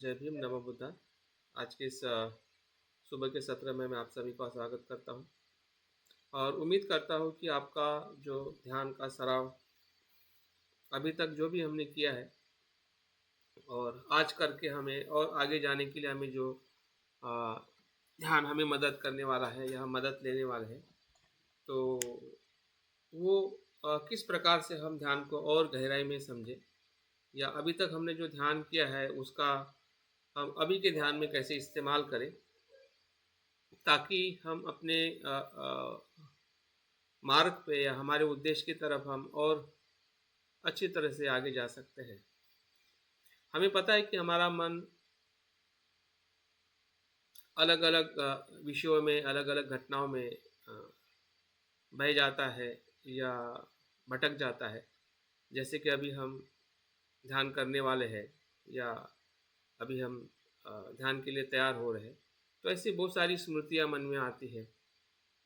जय भीम, नमो बुद्धा। आज के इस सुबह के सत्र में मैं आप सभी का स्वागत करता हूं और उम्मीद करता हूं कि आपका जो ध्यान का सराव अभी तक जो भी हमने किया है और आज करके हमें और आगे जाने के लिए हमें जो अ, ध्यान हमें मदद करने वाला है या हम मदद लेने वाले हैं, तो वो किस प्रकार से हम ध्यान को और गहराई में समझें या अभी तक हमने जो ध्यान किया है उसका हम अभी के ध्यान में कैसे इस्तेमाल करें, ताकि हम अपने मार्ग पे या हमारे उद्देश्य की तरफ हम और अच्छी तरह से आगे जा सकते हैं। हमें पता है कि हमारा मन अलग अलग विषयों में, अलग अलग घटनाओं में बह जाता है या भटक जाता है। जैसे कि अभी हम ध्यान करने वाले हैं या अभी हम ध्यान के लिए तैयार हो रहे हैं, तो ऐसी बहुत सारी स्मृतियाँ मन में आती है,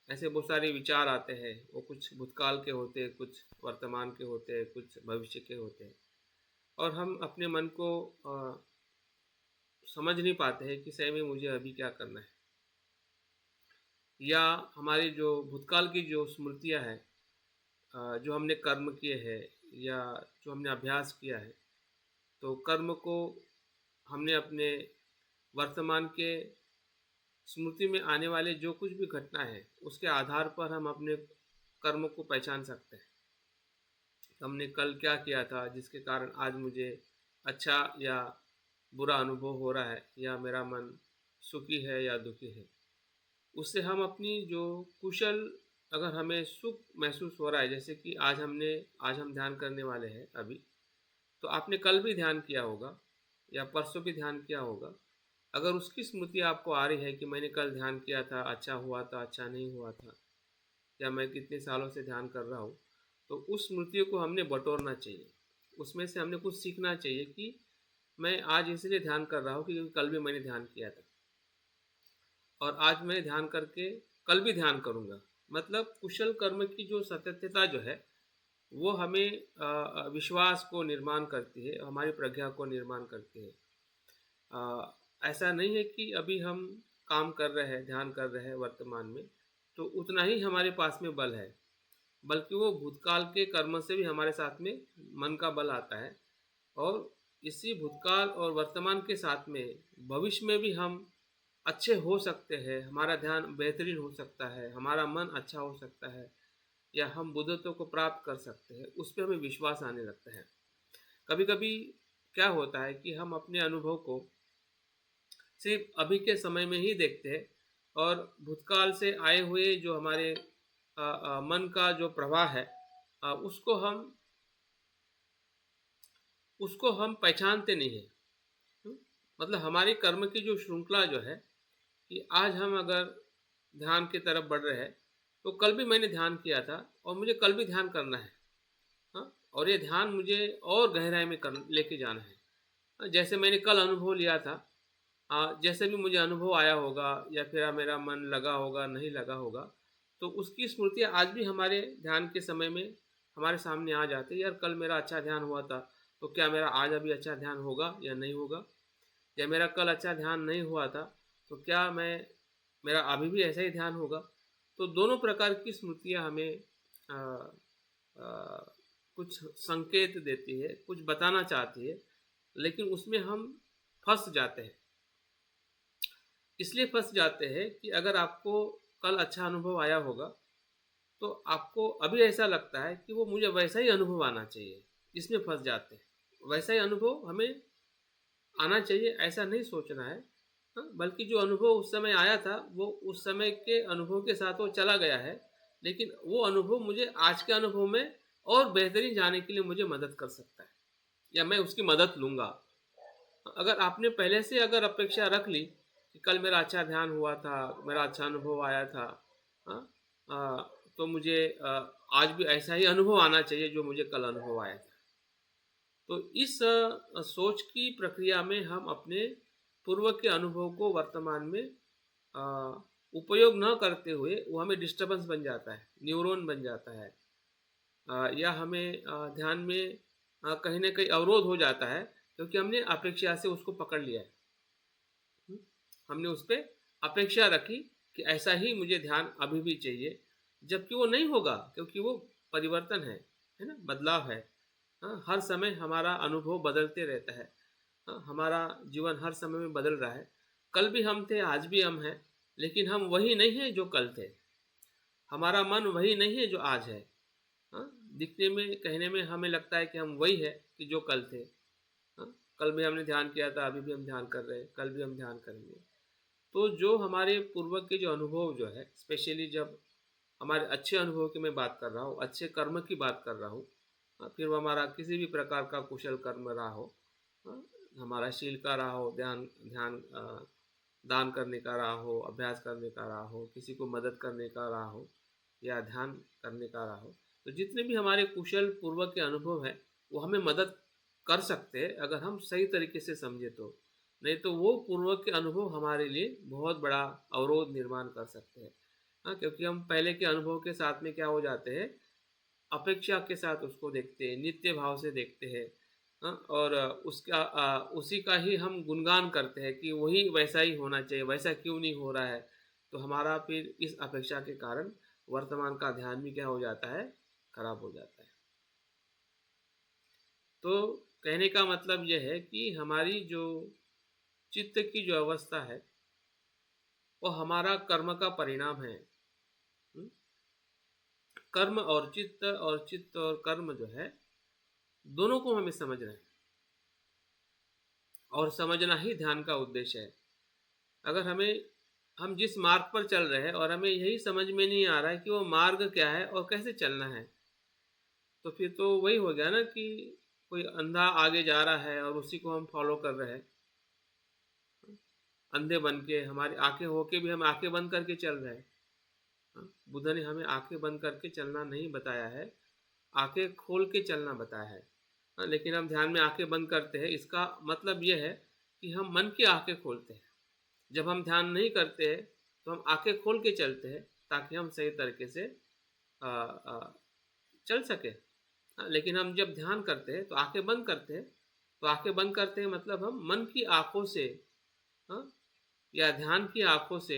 ऐसे बहुत सारे विचार आते हैं। वो कुछ भूतकाल के होते हैं, कुछ वर्तमान के होते हैं, कुछ भविष्य के होते हैं, और हम अपने मन को समझ नहीं पाते हैं कि सही में मुझे अभी क्या करना है। या हमारी जो भूतकाल की जो स्मृतियाँ हैं, जो हमने कर्म किए हैं या जो हमने अभ्यास किया है, तो कर्म को हमने अपने वर्तमान के स्मृति में आने वाले जो कुछ भी घटना है उसके आधार पर हम अपने कर्म को पहचान सकते हैं। हमने कल क्या किया था जिसके कारण आज मुझे अच्छा या बुरा अनुभव हो रहा है, या मेरा मन सुखी है या दुखी है। उससे हम अपनी जो कुशल, अगर हमें सुख महसूस हो रहा है, जैसे कि आज हम ध्यान करने वाले हैं अभी, तो आपने कल भी ध्यान किया होगा या परसों भी ध्यान किया होगा। अगर उसकी स्मृति आपको आ रही है कि मैंने कल ध्यान किया था, अच्छा हुआ था, अच्छा नहीं हुआ था, या मैं कितने सालों से ध्यान कर रहा हूँ, तो उस स्मृतियों को हमने बटोरना चाहिए। उसमें से हमने कुछ सीखना चाहिए कि मैं आज इसलिए ध्यान कर रहा हूँ क्योंकि कल भी मैंने ध्यान किया था, और आज मैं ध्यान करके कल भी ध्यान करूँगा। मतलब कुशल कर्म की जो सततता जो है, वो हमें विश्वास को निर्माण करती है, हमारी प्रज्ञा को निर्माण करती है। ऐसा नहीं है कि अभी हम काम कर रहे हैं, ध्यान कर रहे हैं वर्तमान में, तो उतना ही हमारे पास में बल है, बल्कि वो भूतकाल के कर्म से भी हमारे साथ में मन का बल आता है। और इसी भूतकाल और वर्तमान के साथ में भविष्य में भी हम अच्छे हो सकते हैं, हमारा ध्यान बेहतरीन हो सकता है, हमारा मन अच्छा हो सकता है, या हम बुद्धत्व को प्राप्त कर सकते हैं। उस पर हमें विश्वास आने लगता है। कभी कभी क्या होता है कि हम अपने अनुभव को सिर्फ अभी के समय में ही देखते हैं, और भूतकाल से आए हुए जो हमारे मन का जो प्रवाह है, अ, उसको हम उसको हम पहचानते नहीं हैं। हुँ? मतलब हमारी कर्म की जो श्रृंखला जो है, कि आज हम अगर ध्यान की तरफ बढ़ रहे हैं, तो कल भी मैंने ध्यान किया था और मुझे कल भी ध्यान करना है। हाँ? और ये ध्यान मुझे और गहराई में कर लेके जाना है। जैसे मैंने कल अनुभव लिया था, जैसे भी मुझे अनुभव आया होगा या फिर मेरा मन लगा होगा, नहीं लगा होगा, तो उसकी स्मृति आज भी हमारे ध्यान के समय में हमारे सामने आ जाती है। यार, कल मेरा अच्छा ध्यान हुआ था, तो क्या मेरा आज अभी अच्छा ध्यान होगा या नहीं होगा? या मेरा कल अच्छा ध्यान नहीं हुआ था, तो क्या मेरा अभी भी ऐसा ही ध्यान होगा? तो दोनों प्रकार की स्मृतियाँ हमें अ, अ, कुछ संकेत देती है, कुछ बताना चाहती है, लेकिन उसमें हम फंस जाते हैं। इसलिए फंस जाते हैं कि अगर आपको कल अच्छा अनुभव आया होगा, तो आपको अभी ऐसा लगता है कि वो मुझे वैसा ही अनुभव आना चाहिए। इसमें फंस जाते हैं। वैसा ही अनुभव हमें आना चाहिए, ऐसा नहीं सोचना है। हाँ, बल्कि जो अनुभव उस समय आया था, वो उस समय के अनुभव के साथ वो चला गया है, लेकिन वो अनुभव मुझे आज के अनुभव में और बेहतरीन जाने के लिए मुझे मदद कर सकता है, या मैं उसकी मदद लूँगा। अगर आपने पहले से अगर अपेक्षा रख ली कि कल मेरा अच्छा ध्यान हुआ था, मेरा अच्छा अनुभव आया था, हाँ, तो मुझे आज भी ऐसा ही अनुभव आना चाहिए जो मुझे कल अनुभव आया था। तो इस सोच की प्रक्रिया में हम अपने पूर्व के अनुभव को वर्तमान में अ, उपयोग न करते हुए, वो हमें डिस्टर्बेंस बन जाता है, न्यूरॉन बन जाता है, या हमें ध्यान में कहीं न कहीं अवरोध हो जाता है, क्योंकि हमने अपेक्षा से उसको पकड़ लिया है। हमने उस पे अपेक्षा रखी कि ऐसा ही मुझे ध्यान अभी भी चाहिए, जबकि वो नहीं होगा, क्योंकि वो परिवर्तन है ना? बदलाव है। हाँ, हर समय हमारा अनुभव बदलते रहता है। हाँ, हमारा जीवन हर समय में बदल रहा है। कल भी हम थे, आज भी हम हैं, लेकिन हम वही नहीं हैं जो कल थे। हमारा मन वही नहीं है जो आज है। हाँ, दिखने में, कहने में हमें लगता है कि हम वही है कि जो कल थे। हाँ, कल भी हमने ध्यान किया था, अभी भी हम ध्यान कर रहे हैं, कल भी हम ध्यान करेंगे। तो जो हमारे पूर्वज के जो अनुभव जो है, स्पेशली जब हमारे अच्छे अनुभव की मैं बात कर रहा हूँ, अच्छे कर्म की बात कर रहा हूँ, फिर वो हमारा किसी भी प्रकार का कुशल कर्म रहा हो, हाँ, हमारा शील का रहा हो, ध्यान ध्यान दान करने का रहा हो, अभ्यास करने का रहा हो, किसी को मदद करने का रहा हो, या ध्यान करने का रहा हो, तो जितने भी हमारे कुशल पूर्वक के अनुभव है, वो हमें मदद कर सकते हैं अगर हम सही तरीके से समझे तो। नहीं तो वो पूर्वक के अनुभव हमारे लिए बहुत बड़ा अवरोध निर्माण कर सकते हैं। हाँ, क्योंकि हम पहले के अनुभव के साथ में क्या हो जाते हैं, अपेक्षा के साथ उसको देखते हैं, नित्य भाव से देखते हैं। हाँ, और उसी का ही हम गुणगान करते हैं कि वही वैसा ही होना चाहिए, वैसा क्यों नहीं हो रहा है। तो हमारा फिर इस अपेक्षा के कारण वर्तमान का ध्यान भी क्या हो जाता है, खराब हो जाता है। तो कहने का मतलब यह है कि हमारी जो चित्त की जो अवस्था है, वो हमारा कर्म का परिणाम है। हम्म? कर्म और चित्त और कर्म जो है, दोनों को हमें समझना है, और समझना ही ध्यान का उद्देश्य है। अगर हम जिस मार्ग पर चल रहे हैं और हमें यही समझ में नहीं आ रहा है कि वो मार्ग क्या है और कैसे चलना है, तो फिर तो वही हो गया ना कि कोई अंधा आगे जा रहा है और उसी को हम फॉलो कर रहे हैं। अंधे बन के, हमारी आंखें होके भी हम आंखें बंद करके चल रहे हैं। हाँ, बुद्ध ने हमें आंखें बंद करके चलना नहीं बताया है, आंखें खोल के चलना बताया है। हाँ, लेकिन हम ध्यान में आंखें बंद करते हैं, इसका मतलब यह है कि हम मन की आंखें खोलते हैं। जब हम ध्यान नहीं करते हैं तो हम आंखें खोल के चलते हैं, ताकि हम सही तरीके से आ, आ, चल सके। हाँ, लेकिन हम जब ध्यान करते हैं तो आंखें बंद करते हैं। तो आंखें बंद करते हैं मतलब हम मन की आंखों से, हाँ, या ध्यान की आंखों से,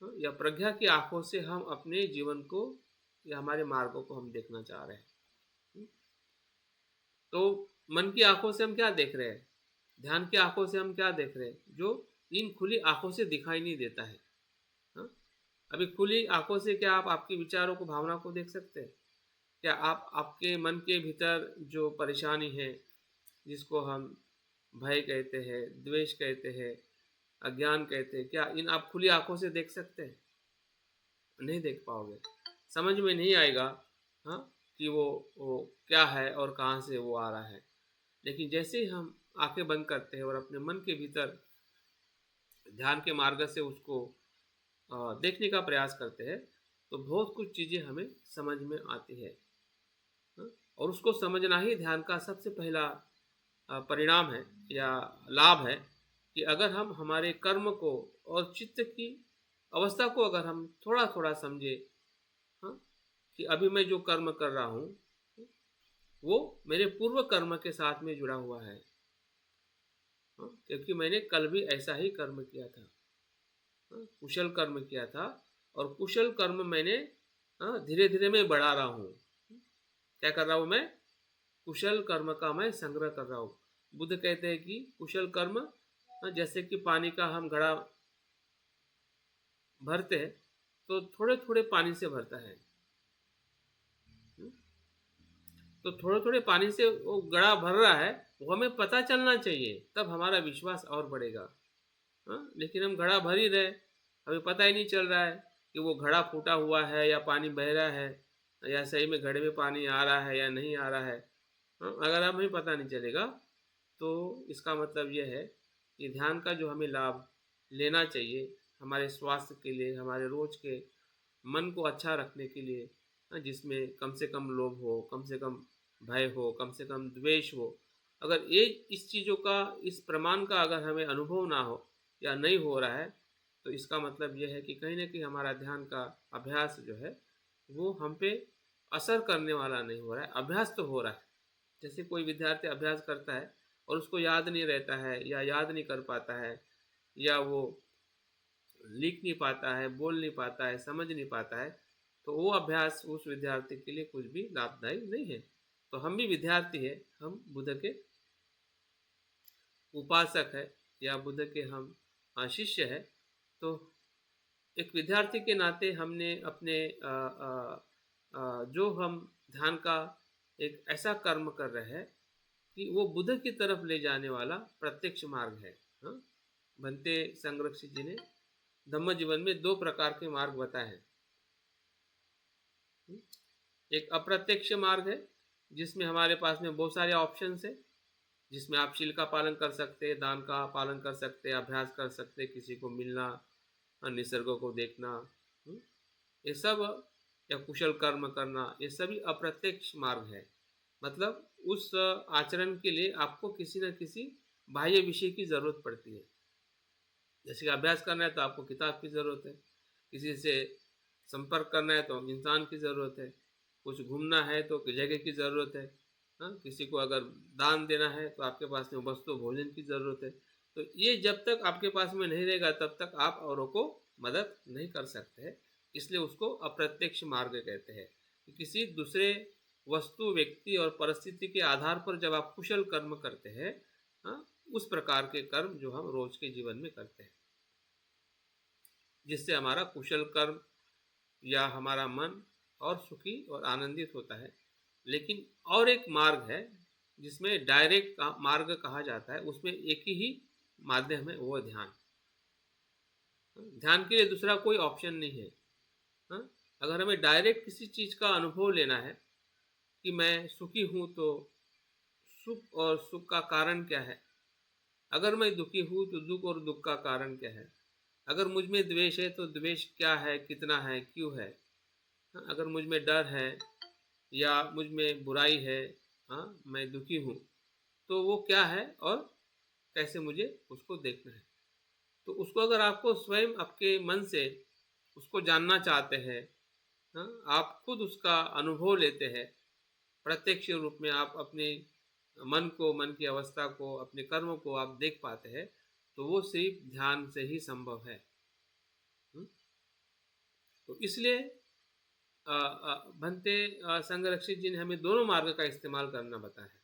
हाँ, या प्रज्ञा की आंखों से हम अपने जीवन को या हमारे मार्गों को हम देखना चाह रहे हैं। तो मन की आंखों से हम क्या देख रहे हैं, ध्यान की आंखों से हम क्या देख रहे हैं, जो इन खुली आंखों से दिखाई नहीं देता है। हाँ? अभी खुली आंखों से क्या आप आपके विचारों को, भावना को देख सकते हैं? क्या आप आपके मन के भीतर जो परेशानी है, जिसको हम भय कहते हैं, द्वेष कहते हैं, अज्ञान कहते हैं, क्या इन आप खुली आंखों से देख सकते हैं? नहीं देख पाओगे, समझ में नहीं आएगा। हाँ, कि वो क्या है और कहाँ से वो आ रहा है। लेकिन जैसे ही हम आंखें बंद करते हैं और अपने मन के भीतर ध्यान के मार्ग से उसको देखने का प्रयास करते हैं, तो बहुत कुछ चीज़ें हमें समझ में आती है। हाँ? और उसको समझना ही ध्यान का सबसे पहला परिणाम है या लाभ है, कि अगर हम हमारे कर्म को और चित्त की अवस्था को अगर हम थोड़ा थोड़ा समझे, हाँ, कि अभी मैं जो कर्म कर रहा हूँ, वो मेरे पूर्व कर्म के साथ में जुड़ा हुआ है। हाँ, क्योंकि मैंने कल भी ऐसा ही कर्म किया था। हाँ, कुशल कर्म किया था, और कुशल कर्म मैंने, हाँ, धीरे धीरे मैं बढ़ा रहा हूँ। क्या कर रहा हूँ मैं? कुशल कर्म का मैं संग्रह कर रहा हूँ। बुद्ध कहते हैं कि कुशल कर्म, हाँ, जैसे कि पानी का हम घड़ा भरते हैं, तो थोड़े थोड़े पानी से भरता है। तो थोड़े थोड़े पानी से वो घड़ा भर रहा है, वो हमें पता चलना चाहिए, तब हमारा विश्वास और बढ़ेगा। हाँ, लेकिन हम घड़ा भर ही रहे, हमें पता ही नहीं चल रहा है कि वो घड़ा फूटा हुआ है या पानी बह रहा है, या सही में घड़े में पानी आ रहा है या नहीं आ रहा है। हाँ, अगर हमें पता नहीं चलेगा, तो इसका मतलब यह है कि ध्यान का जो हमें लाभ लेना चाहिए, हमारे स्वास्थ्य के लिए, हमारे रोज के मन को अच्छा रखने के लिए, जिसमें कम से कम लोभ हो, कम से कम भय हो, कम से कम द्वेष हो, अगर ये इस चीज़ों का, इस प्रमाण का अगर हमें अनुभव ना हो या नहीं हो रहा है, तो इसका मतलब यह है कि कहीं ना कहीं हमारा ध्यान का अभ्यास जो है, वो हम पे असर करने वाला नहीं हो रहा है। अभ्यास तो हो रहा है, जैसे कोई विद्यार्थी अभ्यास करता है और उसको याद नहीं रहता है या याद नहीं कर पाता है, या वो लिख नहीं पाता है, बोल नहीं पाता है, समझ नहीं पाता है, तो वो अभ्यास उस विद्यार्थी के लिए कुछ भी लाभदायी नहीं है। तो हम भी विद्यार्थी है, हम बुद्ध के उपासक है या बुद्ध के हम शिष्य है। तो एक विद्यार्थी के नाते हमने अपने जो हम ध्यान का एक ऐसा कर्म कर रहे हैं कि वो बुद्ध की तरफ ले जाने वाला प्रत्यक्ष मार्ग है। हाँ? भंते संरक्षित जी ने धम्म जीवन में 2 प्रकार के मार्ग बताए हैं। एक अप्रत्यक्ष मार्ग है जिसमें हमारे पास में बहुत सारे ऑप्शंस है, जिसमें आप शील का पालन कर सकते हैं, दान का पालन कर सकते हैं, अभ्यास कर सकते हैं, किसी को मिलना, निसर्ग को देखना, ये सब, या कुशल कर्म करना, ये सभी अप्रत्यक्ष मार्ग है। मतलब उस आचरण के लिए आपको किसी न किसी बाह्य विषय की ज़रूरत पड़ती है। जैसे कि अभ्यास करना है तो आपको किताब की ज़रूरत है, किसी से संपर्क करना है तो इंसान की ज़रूरत है, कुछ घूमना है तो जगह की ज़रूरत है, हाँ, किसी को अगर दान देना है तो आपके पास में वस्तु भोजन की ज़रूरत है। तो ये जब तक आपके पास में नहीं रहेगा तब तक आप औरों को मदद नहीं कर सकते हैं। इसलिए उसको अप्रत्यक्ष मार्ग कहते हैं कि किसी दूसरे वस्तु, व्यक्ति और परिस्थिति के आधार पर जब आप कुशल कर्म करते हैं, हाँ, उस प्रकार के कर्म जो हम रोज के जीवन में करते हैं, जिससे हमारा कुशल कर्म या हमारा मन और सुखी और आनंदित होता है। लेकिन और एक मार्ग है जिसमें डायरेक्ट मार्ग कहा जाता है, उसमें एक ही माध्यम है, वो ध्यान। ध्यान के लिए दूसरा कोई ऑप्शन नहीं है। हाँ? अगर हमें डायरेक्ट किसी चीज़ का अनुभव लेना है कि मैं सुखी हूँ तो सुख और सुख का कारण क्या है, अगर मैं दुखी हूँ तो दुख और दुख का कारण क्या है, अगर मुझ में द्वेष है तो द्वेष क्या है, कितना है, क्यों है, हाँ? अगर मुझ में डर है या मुझ में बुराई है, हाँ, मैं दुखी हूँ, तो वो क्या है और कैसे मुझे उसको देखना है। तो उसको अगर आपको स्वयं आपके मन से उसको जानना चाहते हैं, हाँ, आप खुद उसका अनुभव लेते हैं, प्रत्यक्ष रूप में आप अपने मन को, मन की अवस्था को, अपने कर्मों को आप देख पाते हैं, तो वो सिर्फ ध्यान से ही संभव है। तो इसलिए भंते संरक्षित जी ने हमें दोनों मार्ग का इस्तेमाल करना बताया है।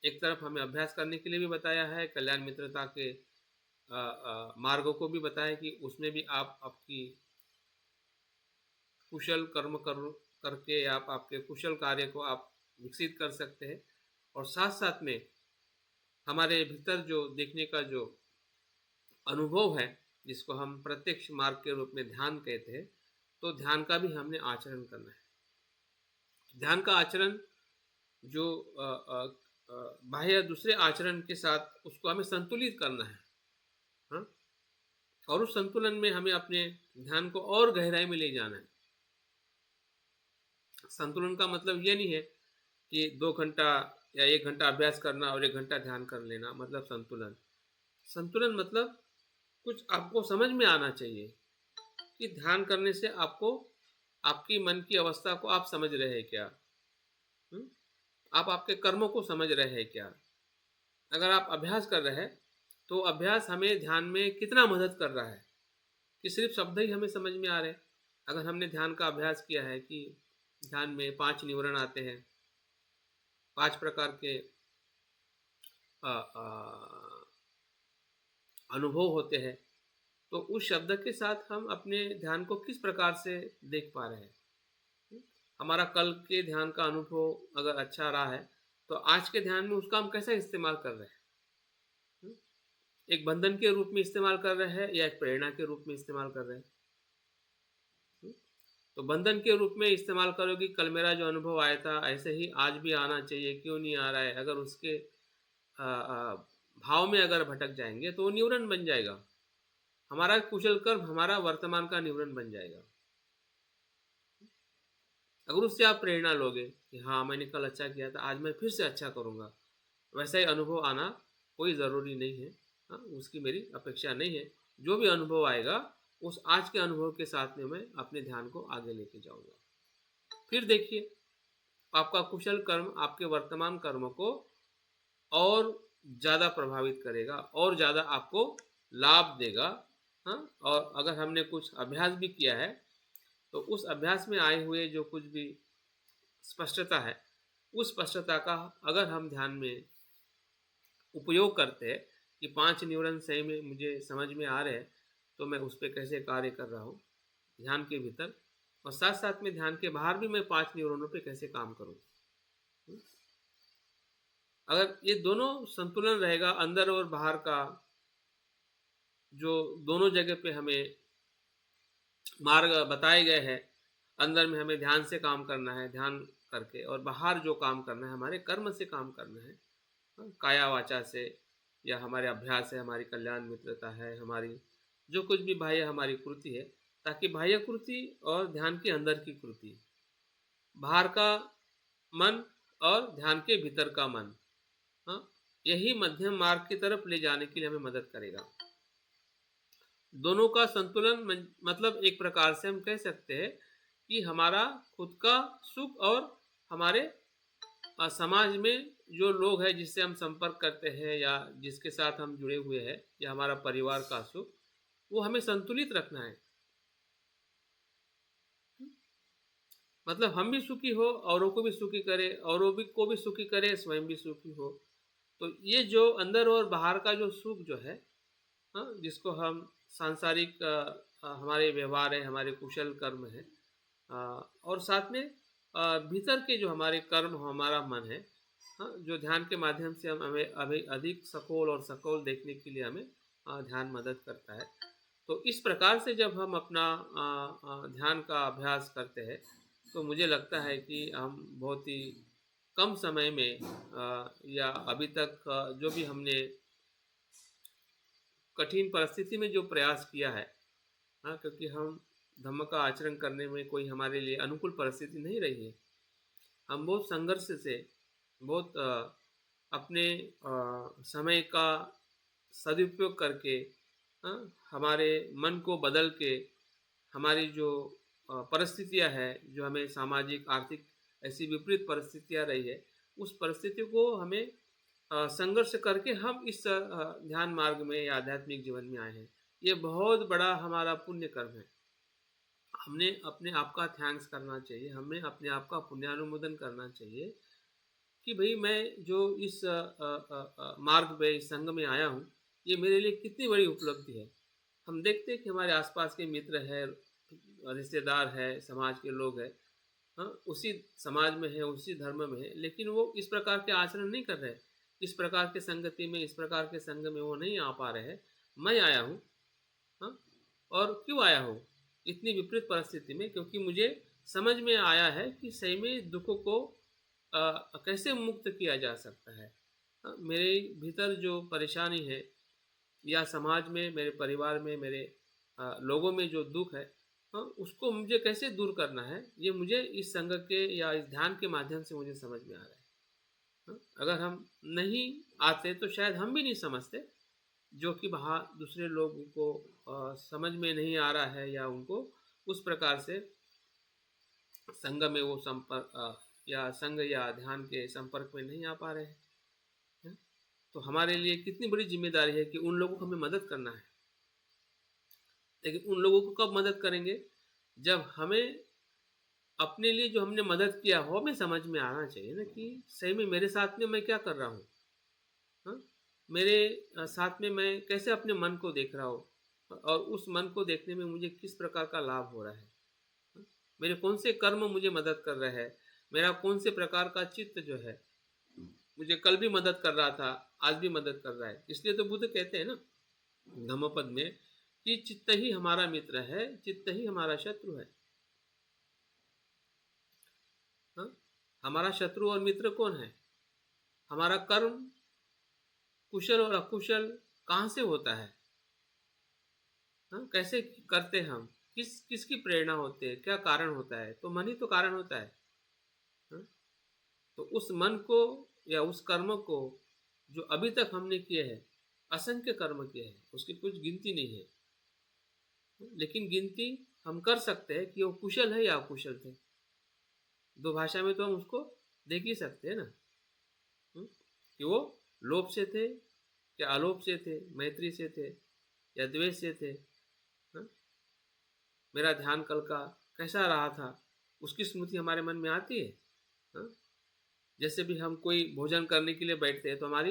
एक तरफ हमें अभ्यास करने के लिए भी बताया है, कल्याण मित्रता के मार्गों को भी बताया कि उसमें भी आप आपकी कुशल कर्म करके आप आपके कुशल कार्य को आप विकसित कर सकते हैं। और साथ साथ में हमारे भीतर जो देखने का जो अनुभव है, जिसको हम प्रत्यक्ष मार्ग के रूप में ध्यान कहते हैं, तो ध्यान का भी हमने आचरण करना है। ध्यान का आचरण जो बाह्य दूसरे आचरण के साथ उसको हमें संतुलित करना है, हाँ? और उस संतुलन में हमें अपने ध्यान को और गहराई में ले जाना है। संतुलन का मतलब ये नहीं है कि 2 घंटा या 1 घंटा अभ्यास करना और 1 घंटा ध्यान कर लेना, मतलब संतुलन। संतुलन मतलब कुछ आपको समझ में आना चाहिए कि ध्यान करने से आपको आपकी मन की अवस्था को आप समझ रहे हैं क्या, आप आपके कर्मों को समझ रहे हैं क्या। अगर आप अभ्यास कर रहे हैं तो अभ्यास हमें ध्यान में कितना मदद कर रहा है कि सिर्फ शब्द ही हमें समझ में आ रहे हैं। अगर हमने ध्यान का अभ्यास किया है कि ध्यान में 5 निवरण आते हैं, 5 प्रकार के अनुभव होते हैं, तो उस शब्द के साथ हम अपने ध्यान को किस प्रकार से देख पा रहे हैं। हमारा कल के ध्यान का अनुभव अगर अच्छा रहा है तो आज के ध्यान में उसका हम कैसा इस्तेमाल कर रहे हैं, एक बंधन के रूप में इस्तेमाल कर रहे हैं या एक प्रेरणा के रूप में इस्तेमाल कर रहे हैं। तो बंधन के रूप में इस्तेमाल करो कि कल मेरा जो अनुभव आया था ऐसे ही आज भी आना चाहिए, क्यों नहीं आ रहा है। अगर उसके भाव में अगर भटक जाएंगे तो वो न्यूरन बन जाएगा, हमारा कुशल कर्म हमारा वर्तमान का न्यूरन बन जाएगा। अगर उससे आप प्रेरणा लोगे कि हाँ मैंने कल अच्छा किया था, आज मैं फिर से अच्छा करूँगा, वैसा ही अनुभव आना कोई ज़रूरी नहीं है, हाँ, उसकी मेरी अपेक्षा नहीं है। जो भी अनुभव आएगा उस आज के अनुभव के साथ में मैं अपने ध्यान को आगे लेके जाऊँगा। फिर देखिए आपका कुशल कर्म आपके वर्तमान कर्म को और ज़्यादा प्रभावित करेगा और ज़्यादा आपको लाभ देगा, हाँ, और अगर हमने कुछ अभ्यास भी किया है तो उस अभ्यास में आए हुए जो कुछ भी स्पष्टता है, उस स्पष्टता का अगर हम ध्यान में उपयोग करते हैं कि 5 न्यूरॉन सही में मुझे समझ में आ रहे हैं, तो मैं उस पे कैसे कार्य कर रहा हूँ ध्यान के भीतर, और साथ-साथ में ध्यान के बाहर भी मैं 5 न्यूरॉनों पे कैसे काम करूँ। अगर ये दोनों संतुलन रहेगा अंदर और बाहर का, जो दोनों जगह पे हमें मार्ग बताए गए हैं, अंदर में हमें ध्यान से काम करना है, ध्यान करके, और बाहर जो काम करना है हमारे कर्म से काम करना है, काया वाचा से, या हमारे अभ्यास है, हमारी कल्याण मित्रता है, हमारी जो कुछ भी बाह्य हमारी कृति है, ताकि बाह्य कृति और ध्यान के अंदर की कृति, बाहर का मन और ध्यान के भीतर का मन, हाँ, यही मध्यम मार्ग की तरफ ले जाने के लिए हमें मदद करेगा। दोनों का संतुलन मतलब एक प्रकार से हम कह सकते हैं कि हमारा खुद का सुख और हमारे समाज में जो लोग हैं जिससे हम संपर्क करते हैं या जिसके साथ हम जुड़े हुए हैं, या हमारा परिवार का सुख, वो हमें संतुलित रखना है। मतलब हम भी सुखी हो, औरों को भी सुखी करे, औरों भी को भी सुखी करे, स्वयं भी सुखी हो। तो ये जो अंदर और बाहर का जो सुख जो है, हाँ, जिसको हम सांसारिक हमारे व्यवहार है, हमारे कुशल कर्म है, और साथ में भीतर के जो हमारे कर्म हो, हमारा मन है, हाँ, जो ध्यान के माध्यम से हम हमें अभी अधिक सखोल और सकोल देखने के लिए हमें ध्यान मदद करता है। तो इस प्रकार से जब हम अपना ध्यान का अभ्यास करते हैं, तो मुझे लगता है कि हम बहुत ही कम समय में या अभी तक जो भी हमने कठिन परिस्थिति में जो प्रयास किया है, हाँ, क्योंकि हम धम्म का आचरण करने में कोई हमारे लिए अनुकूल परिस्थिति नहीं रही है। हम बहुत संघर्ष से, बहुत अपने समय का सदुपयोग करके, हाँ, हमारे मन को बदल के, हमारी जो परिस्थितियाँ हैं, जो हमें सामाजिक आर्थिक ऐसी विपरीत परिस्थितियाँ रही है, उस परिस्थिति को हमें संघर्ष करके हम इस ध्यान मार्ग में या आध्यात्मिक जीवन में आए हैं। ये बहुत बड़ा हमारा पुण्य कर्म है। हमने अपने आप का थैंक्स करना चाहिए, हमें अपने आप का पुण्यानुमोदन करना चाहिए कि भई मैं जो इस मार्ग पे, इस संघ में आया हूँ, ये मेरे लिए कितनी बड़ी उपलब्धि है। हम देखते हैं कि हमारे आस-पास के मित्र हैं, रिश्तेदार हैं, समाज के लोग हैं, हाँ, उसी समाज में है, उसी धर्म में है, लेकिन वो इस प्रकार के आचरण नहीं कर रहे। इस प्रकार के संगति में, इस प्रकार के संघ में वो नहीं आ पा रहे हैं। मैं आया हूँ, हाँ, और क्यों आया हूँ? इतनी विपरीत परिस्थिति में, क्योंकि मुझे समझ में आया है कि सही में दुःख को कैसे मुक्त किया जा सकता है। मेरे भीतर जो परेशानी है, या समाज में, मेरे परिवार में, मेरे लोगों में जो दुःख है, उसको मुझे कैसे दूर करना है, ये मुझे इस संघ के या इस ध्यान के माध्यम से मुझे समझ में आ रहा है। अगर हम नहीं आते तो शायद हम भी नहीं समझते, जो कि बाहर दूसरे लोगों को समझ में नहीं आ रहा है, या उनको उस प्रकार से संघ में वो संपर्क या संघ या ध्यान के संपर्क में नहीं आ पा रहे हैं। हैं? तो हमारे लिए कितनी बड़ी जिम्मेदारी है कि उन लोगों को हमें मदद करना है। लेकिन उन लोगों को कब मदद करेंगे? जब हमें अपने लिए जो हमने मदद किया हो, हमें समझ में आना चाहिए ना कि सही में मेरे साथ में मैं क्या कर रहा हूँ। हाँ? मेरे साथ में मैं कैसे अपने मन को देख रहा हूँ, और उस मन को देखने में मुझे किस प्रकार का लाभ हो रहा है। हाँ? मेरे कौन से कर्म मुझे मदद कर रहे हैं, मेरा कौन से प्रकार का चित्त जो है मुझे कल भी मदद कर रहा था, आज भी मदद कर रहा है। इसलिए तो बुद्ध कहते हैं ना धम्मपद में कि चित्त ही हमारा मित्र है, चित्त ही हमारा शत्रु है। हाँ? हमारा शत्रु और मित्र कौन है? हमारा कर्म, कुशल और अकुशल, कहाँ से होता है? हाँ? कैसे करते हम? किसकी प्रेरणा होती है? क्या कारण होता है? तो मन ही तो कारण होता है। हाँ? तो उस मन को या उस कर्म को जो अभी तक हमने किए हैं, असंख्य कर्म किए हैं, उसकी कुछ गिनती नहीं है। लेकिन गिनती हम कर सकते हैं कि वो कुशल है या अकुशल थे। दो भाषा में तो हम उसको देख ही सकते हैं ना। कि वो लोभ से थे, या अलोभ से थे, मैत्री से थे, या द्वेष से थे, हाँ? मेरा ध्यान कल का कैसा रहा था, उसकी स्मृति हमारे मन में आती है। हाँ? जैसे भी हम कोई भोजन करने के लिए बैठते हैं तो हमारी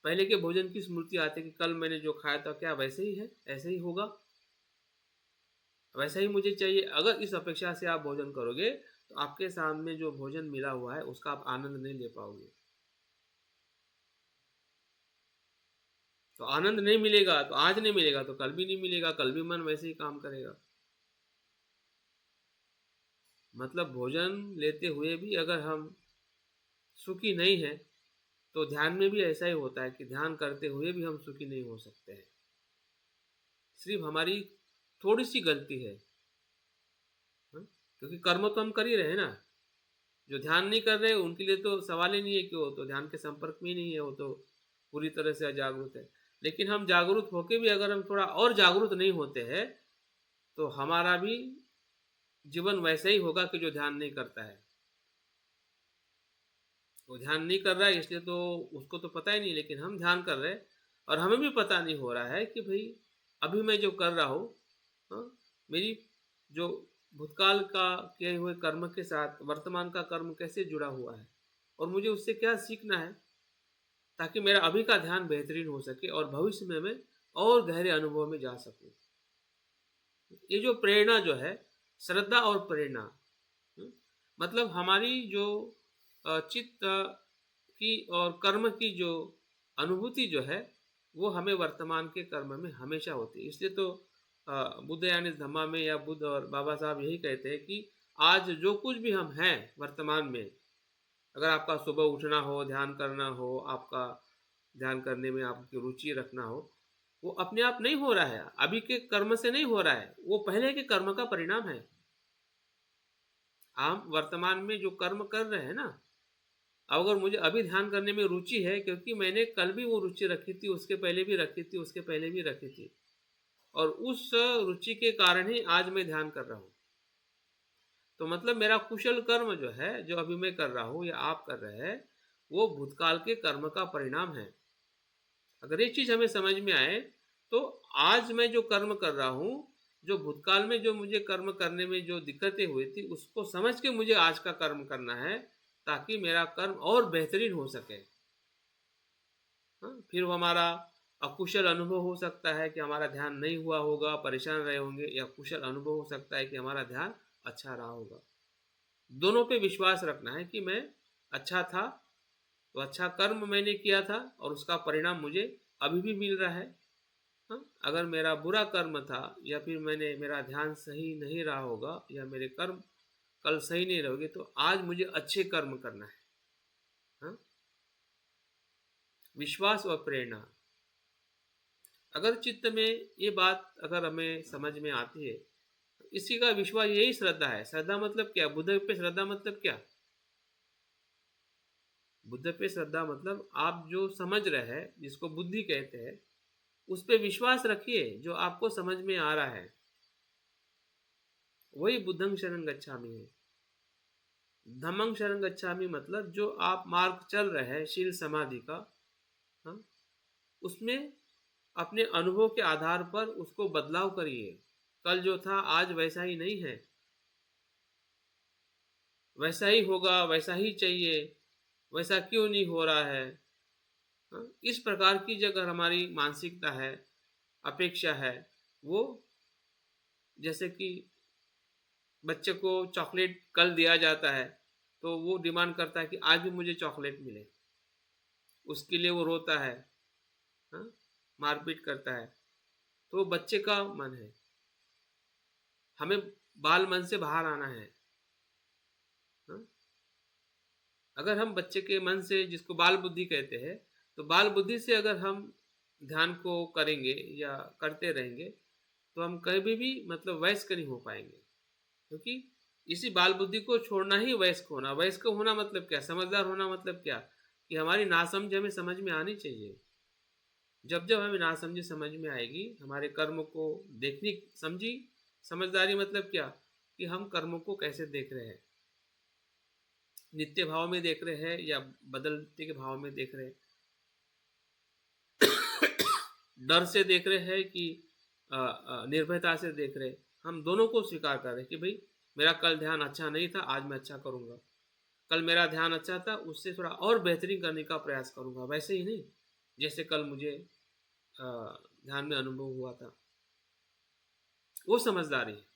पहले के भोजन की स्मृति आती है कि कल मैंने जो खाया था क्या वैसे ही है, ऐसे ही होगा, वैसा ही मुझे चाहिए। अगर इस अपेक्षा से आप भोजन करोगे तो आपके सामने जो भोजन मिला हुआ है उसका आप आनंद नहीं ले पाओगे। तो आनंद नहीं मिलेगा तो आज नहीं मिलेगा तो कल भी नहीं मिलेगा, कल भी मन वैसे ही काम करेगा। मतलब भोजन लेते हुए भी अगर हम सुखी नहीं है तो ध्यान में भी ऐसा ही होता है कि ध्यान करते हुए भी हम सुखी नहीं हो सकते हैं। सिर्फ हमारी थोड़ी सी गलती है। हाँ? क्योंकि कर्म तो हम कर ही रहे हैं ना। जो ध्यान नहीं कर रहे उनके लिए तो सवाल ही नहीं है कि वो तो ध्यान के संपर्क में ही नहीं है, वो तो पूरी तरह से अजागरूक है। लेकिन हम जागरूक होके भी अगर हम थोड़ा और जागरूक नहीं होते हैं तो हमारा भी जीवन वैसा ही होगा कि जो ध्यान नहीं करता है। वो ध्यान नहीं कर रहा है इसलिए तो उसको तो पता ही नहीं, लेकिन हम ध्यान कर रहे हैं और हमें भी पता नहीं हो रहा है कि भाई अभी मैं जो कर रहा हूँ, हाँ, मेरी जो भूतकाल का किए हुए कर्म के साथ वर्तमान का कर्म कैसे जुड़ा हुआ है और मुझे उससे क्या सीखना है ताकि मेरा अभी का ध्यान बेहतरीन हो सके और भविष्य में मैं और गहरे अनुभव में जा सकूं। ये जो प्रेरणा जो है, श्रद्धा और प्रेरणा, हम्म, मतलब हमारी जो चित्त की और कर्म की जो अनुभूति जो है वो हमें वर्तमान के कर्म में हमेशा होती है। इसलिए तो बुद्ध यानी धम्मा में या बुद्ध और बाबा साहब यही कहते हैं कि आज जो कुछ भी हम हैं वर्तमान में, अगर आपका सुबह उठना हो, ध्यान करना हो, आपका ध्यान करने में आपकी रुचि रखना हो, वो अपने आप नहीं हो रहा है, अभी के कर्म से नहीं हो रहा है, वो पहले के कर्म का परिणाम है। हम वर्तमान में जो कर्म कर रहे हैं ना, अगर मुझे अभी ध्यान करने में रुचि है क्योंकि मैंने कल भी वो रुचि रखी थी, उसके पहले भी रखी थी, उसके पहले भी रखी थी, और उस रुचि के कारण ही आज मैं ध्यान कर रहा हूँ। तो मतलब मेरा कुशल कर्म जो है, जो अभी मैं कर रहा हूँ या आप कर रहे हैं, वो भूतकाल के कर्म का परिणाम है। अगर ये चीज़ हमें समझ में आए तो आज मैं जो कर्म कर रहा हूँ, जो भूतकाल में जो मुझे कर्म करने में जो दिक्कतें हुई थी उसको समझ के मुझे आज का कर्म करना है ताकि मेरा कर्म और बेहतरीन हो सके। हाँ, फिर वो हमारा अकुशल अनुभव हो सकता है कि हमारा ध्यान नहीं हुआ होगा, परेशान रहे होंगे, या कुशल अनुभव हो सकता है कि हमारा ध्यान अच्छा रहा होगा। दोनों पे विश्वास रखना है कि मैं अच्छा था तो अच्छा कर्म मैंने किया था और उसका परिणाम मुझे अभी भी मिल रहा है। हाँ, अगर मेरा बुरा कर्म था या फिर मेरा ध्यान सही नहीं रहा होगा या मेरे कर्म कल सही नहीं रहोगे तो आज मुझे अच्छे कर्म करना है। हाँ, विश्वास और प्रेरणा, अगर चित्त में ये बात अगर हमें समझ में आती है, इसी का विश्वास यही श्रद्धा है। श्रद्धा मतलब क्या? बुद्ध पे श्रद्धा मतलब क्या? बुद्ध पे श्रद्धा मतलब आप जो समझ रहे हैं जिसको बुद्धि कहते हैं उस पे विश्वास रखिए, जो आपको समझ में आ रहा है वही बुद्धं शरणं गच्छामि है। धम्मं शरणं गच्छामि मतलब जो आप मार्ग चल रहे हैं शील समाधि का, हाँ, उसमें अपने अनुभव के आधार पर उसको बदलाव करिए। कल जो था आज वैसा ही नहीं है, वैसा ही होगा, वैसा ही चाहिए, वैसा क्यों नहीं हो रहा है। हाँ, इस प्रकार की जो अगर हमारी मानसिकता है, अपेक्षा है, वो जैसे कि बच्चे को चॉकलेट कल दिया जाता है तो वो डिमांड करता है कि आज भी मुझे चॉकलेट मिले, उसके लिए वो रोता है, हाँ, मारपीट करता है। तो वो बच्चे का मन है, हमें बाल मन से बाहर आना है। हाँ? अगर हम बच्चे के मन से, जिसको बाल बुद्धि कहते हैं, तो बाल बुद्धि से अगर हम ध्यान को करेंगे या करते रहेंगे तो हम कभी भी मतलब वयस्क नहीं हो पाएंगे। क्योंकि इसी बाल बुद्धि को छोड़ना ही वयस्क होना। वयस्क होना मतलब क्या? समझदार होना मतलब क्या? कि हमारी नासमझ हमें समझ में आनी चाहिए। जब जब हमें नासमझी समझ में आएगी, हमारे कर्म को देखनी समझी। समझदारी मतलब क्या? कि हम कर्मों को कैसे देख रहे हैं, नित्य भाव में देख रहे हैं या बदलते के भाव में देख रहे हैं, डर से देख रहे हैं कि निर्भयता से देख रहे, हम दोनों को स्वीकार कर रहे कि भाई मेरा कल ध्यान अच्छा नहीं था, आज मैं अच्छा करूँगा। कल मेरा ध्यान अच्छा था, उससे थोड़ा और बेहतरीन करने का प्रयास करूँगा, वैसे ही नहीं जैसे कल मुझे ध्यान में अनुभव हुआ था। वो समझदारी है।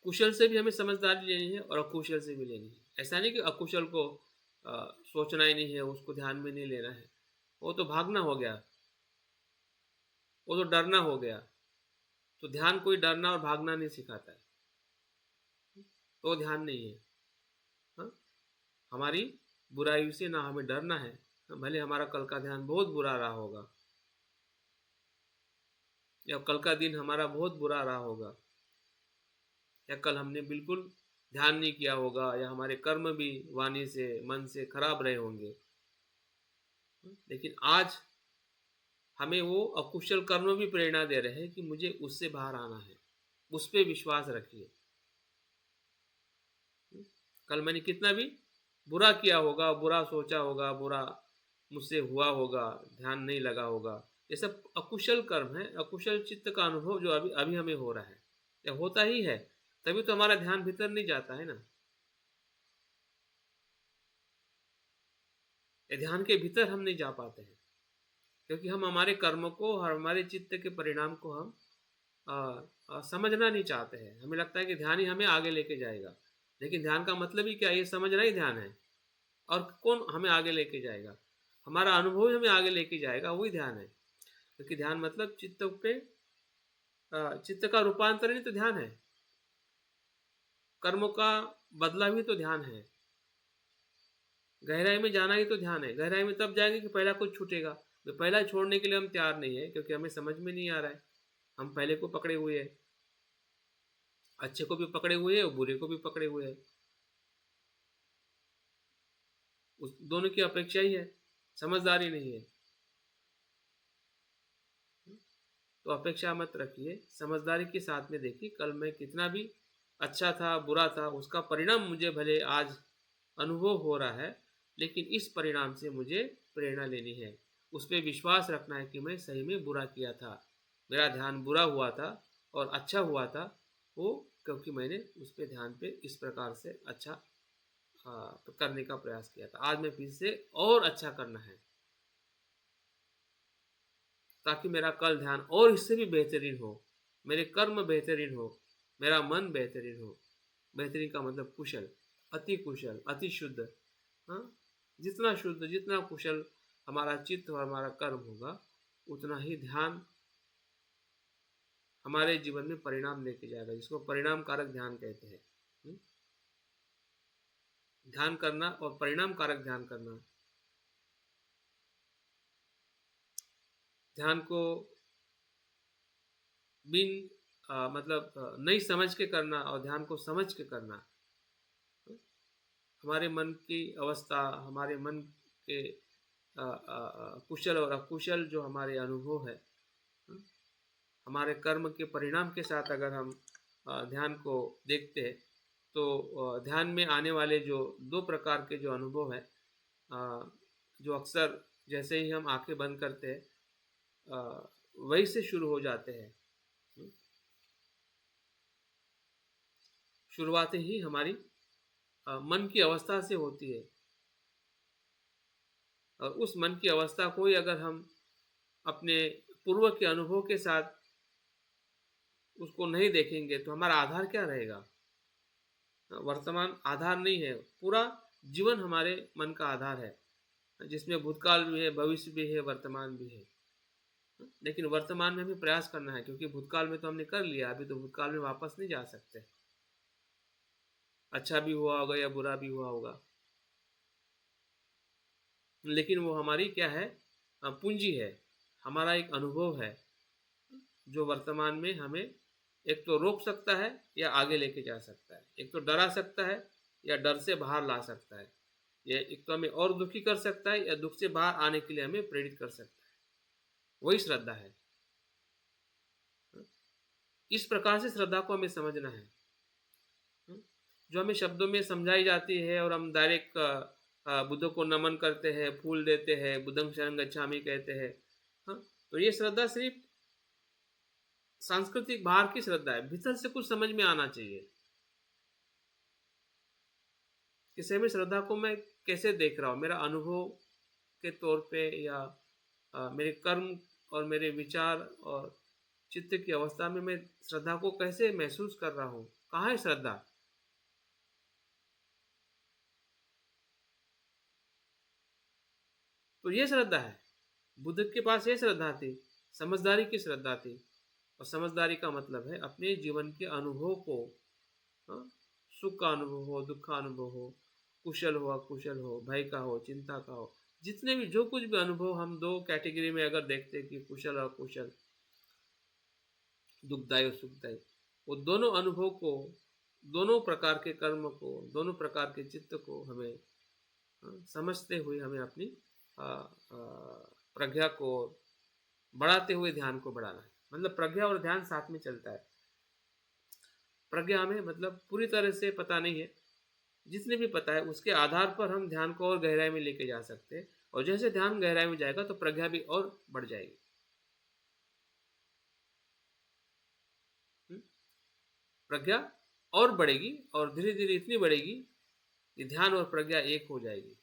कुशल से भी हमें समझदारी लेनी है और अकुशल से भी लेनी है। ऐसा नहीं कि अकुशल को सोचना ही नहीं है, उसको ध्यान में नहीं लेना है, वो तो भागना हो गया, वो तो डरना हो गया। तो ध्यान कोई डरना और भागना नहीं सिखाता है, तो ध्यान नहीं है। हाँ? हमारी बुराई से ना हमें डरना है, भले हमारा कल का ध्यान बहुत बुरा रहा होगा या कल का दिन हमारा बहुत बुरा रहा होगा या कल हमने बिल्कुल ध्यान नहीं किया होगा या हमारे कर्म भी वाणी से मन से खराब रहे होंगे, लेकिन आज हमें वो अकुशल कर्म भी प्रेरणा दे रहे हैं कि मुझे उससे बाहर आना है, उस पर विश्वास रखिए। कल मैंने कितना भी बुरा किया होगा, बुरा सोचा होगा, बुरा मुझसे हुआ होगा, ध्यान नहीं लगा होगा, ये सब अकुशल कर्म है, अकुशल चित्त का अनुभव जो अभी अभी हमें हो रहा है या होता ही है, तभी तो हमारा ध्यान भीतर नहीं जाता है ना। ये ध्यान के भीतर हम नहीं जा पाते हैं क्योंकि हम हमारे कर्म को और हमारे चित्त के परिणाम को हम समझना नहीं चाहते हैं। हमें लगता है कि ध्यान ही हमें आगे लेके जाएगा, लेकिन ध्यान का मतलब ही क्या है? ये समझना ही ध्यान है। और कौन हमें आगे लेके जाएगा? हमारा अनुभव ही हमें आगे लेके जाएगा, वही ध्यान है। क्योंकि ध्यान मतलब चित्त पे चित्त का रूपांतरण ही तो ध्यान है, कर्मों का बदला भी तो ध्यान है, गहराई में जाना ही तो ध्यान है। गहराई में तब जाएंगे कि पहला कुछ छूटेगा, तो पहला छोड़ने के लिए हम तैयार नहीं है क्योंकि हमें समझ में नहीं आ रहा है। हम पहले को पकड़े हुए हैं, अच्छे को भी पकड़े हुए हैं और बुरे को भी पकड़े हुए हैं, उस दोनों की अपेक्षा ही है, समझदारी नहीं है। तो अपेक्षा मत रखिए, समझदारी के साथ में देखिए कल मैं कितना भी अच्छा था बुरा था, उसका परिणाम मुझे भले आज अनुभव हो रहा है, लेकिन इस परिणाम से मुझे प्रेरणा लेनी है, उस पर विश्वास रखना है कि मैं सही में बुरा किया था, मेरा ध्यान बुरा हुआ था और अच्छा हुआ था वो क्योंकि मैंने उस पर ध्यान पे इस प्रकार से अच्छा तो करने का प्रयास किया था। आज मैं फिर से और अच्छा करना है ताकि मेरा कल ध्यान और इससे भी बेहतरीन हो, मेरे कर्म बेहतरीन हो, मेरा मन बेहतरीन हो। बेहतरीन का मतलब कुशल, अति कुशल, अति शुद्ध। हाँ, जितना शुद्ध जितना कुशल हमारा चित्त और हमारा कर्म होगा, उतना ही ध्यान हमारे जीवन में परिणाम लेके जाएगा, जिसको परिणाम कारक ध्यान कहते हैं। ध्यान करना और परिणाम कारक ध्यान करना, ध्यान को बिन मतलब नहीं समझ के करना और ध्यान को समझ के करना, हमारे मन की अवस्था, हमारे मन के कुशल और अकुशल जो हमारे अनुभव है, हमारे कर्म के परिणाम के साथ अगर हम ध्यान को देखते हैं तो ध्यान में आने वाले जो दो प्रकार के जो अनुभव है, जो अक्सर जैसे ही हम आंखें बंद करते हैं वही से शुरू हो जाते हैं। शुरुआतें ही हमारी मन की अवस्था से होती है और उस मन की अवस्था को ही अगर हम अपने पूर्व के अनुभव के साथ उसको नहीं देखेंगे तो हमारा आधार क्या रहेगा? वर्तमान आधार नहीं है, पूरा जीवन हमारे मन का आधार है, जिसमें भूतकाल भी है, भविष्य भी है, वर्तमान भी है। लेकिन वर्तमान में हमें प्रयास करना है क्योंकि भूतकाल में तो हमने कर लिया, अभी तो भूतकाल में वापस नहीं जा सकते। अच्छा भी हुआ होगा या बुरा भी हुआ होगा, लेकिन वो हमारी क्या है? पूंजी है, हमारा एक अनुभव है जो वर्तमान में हमें एक तो रोक सकता है या आगे लेके जा सकता है, एक तो डरा सकता है या डर से बाहर ला सकता है, या एक तो हमें और दुखी कर सकता है या दुख से बाहर आने के लिए हमें प्रेरित कर सकता है। वही श्रद्धा है। इस प्रकार से श्रद्धा को हमें समझना है, जो हमें शब्दों में समझाई जाती है और हम डायरेक्ट बुद्ध को नमन करते हैं, फूल देते हैं, बुद्धं शरणं गच्छामि कहते हैं, हाँ, तो ये श्रद्धा सिर्फ सांस्कृतिक बाहर की श्रद्धा है, भीतर से कुछ समझ में आना चाहिए। किसी भी श्रद्धा को मैं कैसे देख रहा हूँ, मेरा अनुभव के तौर पे या मेरे कर्म और मेरे विचार और चित्त की अवस्था में मैं श्रद्धा को कैसे महसूस कर रहा हूँ, कहाँ है श्रद्धा? तो ये श्रद्धा है। बुद्ध के पास ये श्रद्धा थी, समझदारी की श्रद्धा थी। और समझदारी का मतलब है अपने जीवन के अनुभव को, हाँ, सुख का अनुभव हो, दुख का अनुभव हो, कुशल हो अकुशल हो, भय का हो, चिंता का हो, जितने भी जो कुछ भी अनुभव हम दो कैटेगरी में अगर देखते हैं कि कुशल और अकुशल, दुखदायी और सुखदायी, वो दोनों अनुभव को, दोनों प्रकार के कर्म को, दोनों प्रकार के चित्त को हमें समझते हुए हमें अपनी आ, आ, प्रज्ञा को बढ़ाते हुए ध्यान को बढ़ाना है। मतलब प्रज्ञा और ध्यान साथ में चलता है। प्रज्ञा हमें मतलब पूरी तरह से पता नहीं है, जितने भी पता है उसके आधार पर हम ध्यान को और गहराई में लेके जा सकते हैं, और जैसे ध्यान गहराई में जाएगा तो प्रज्ञा भी और बढ़ जाएगी। हम्म? प्रज्ञा और बढ़ेगी और धीरे धीरे इतनी बढ़ेगी कि ध्यान और प्रज्ञा एक हो जाएगी।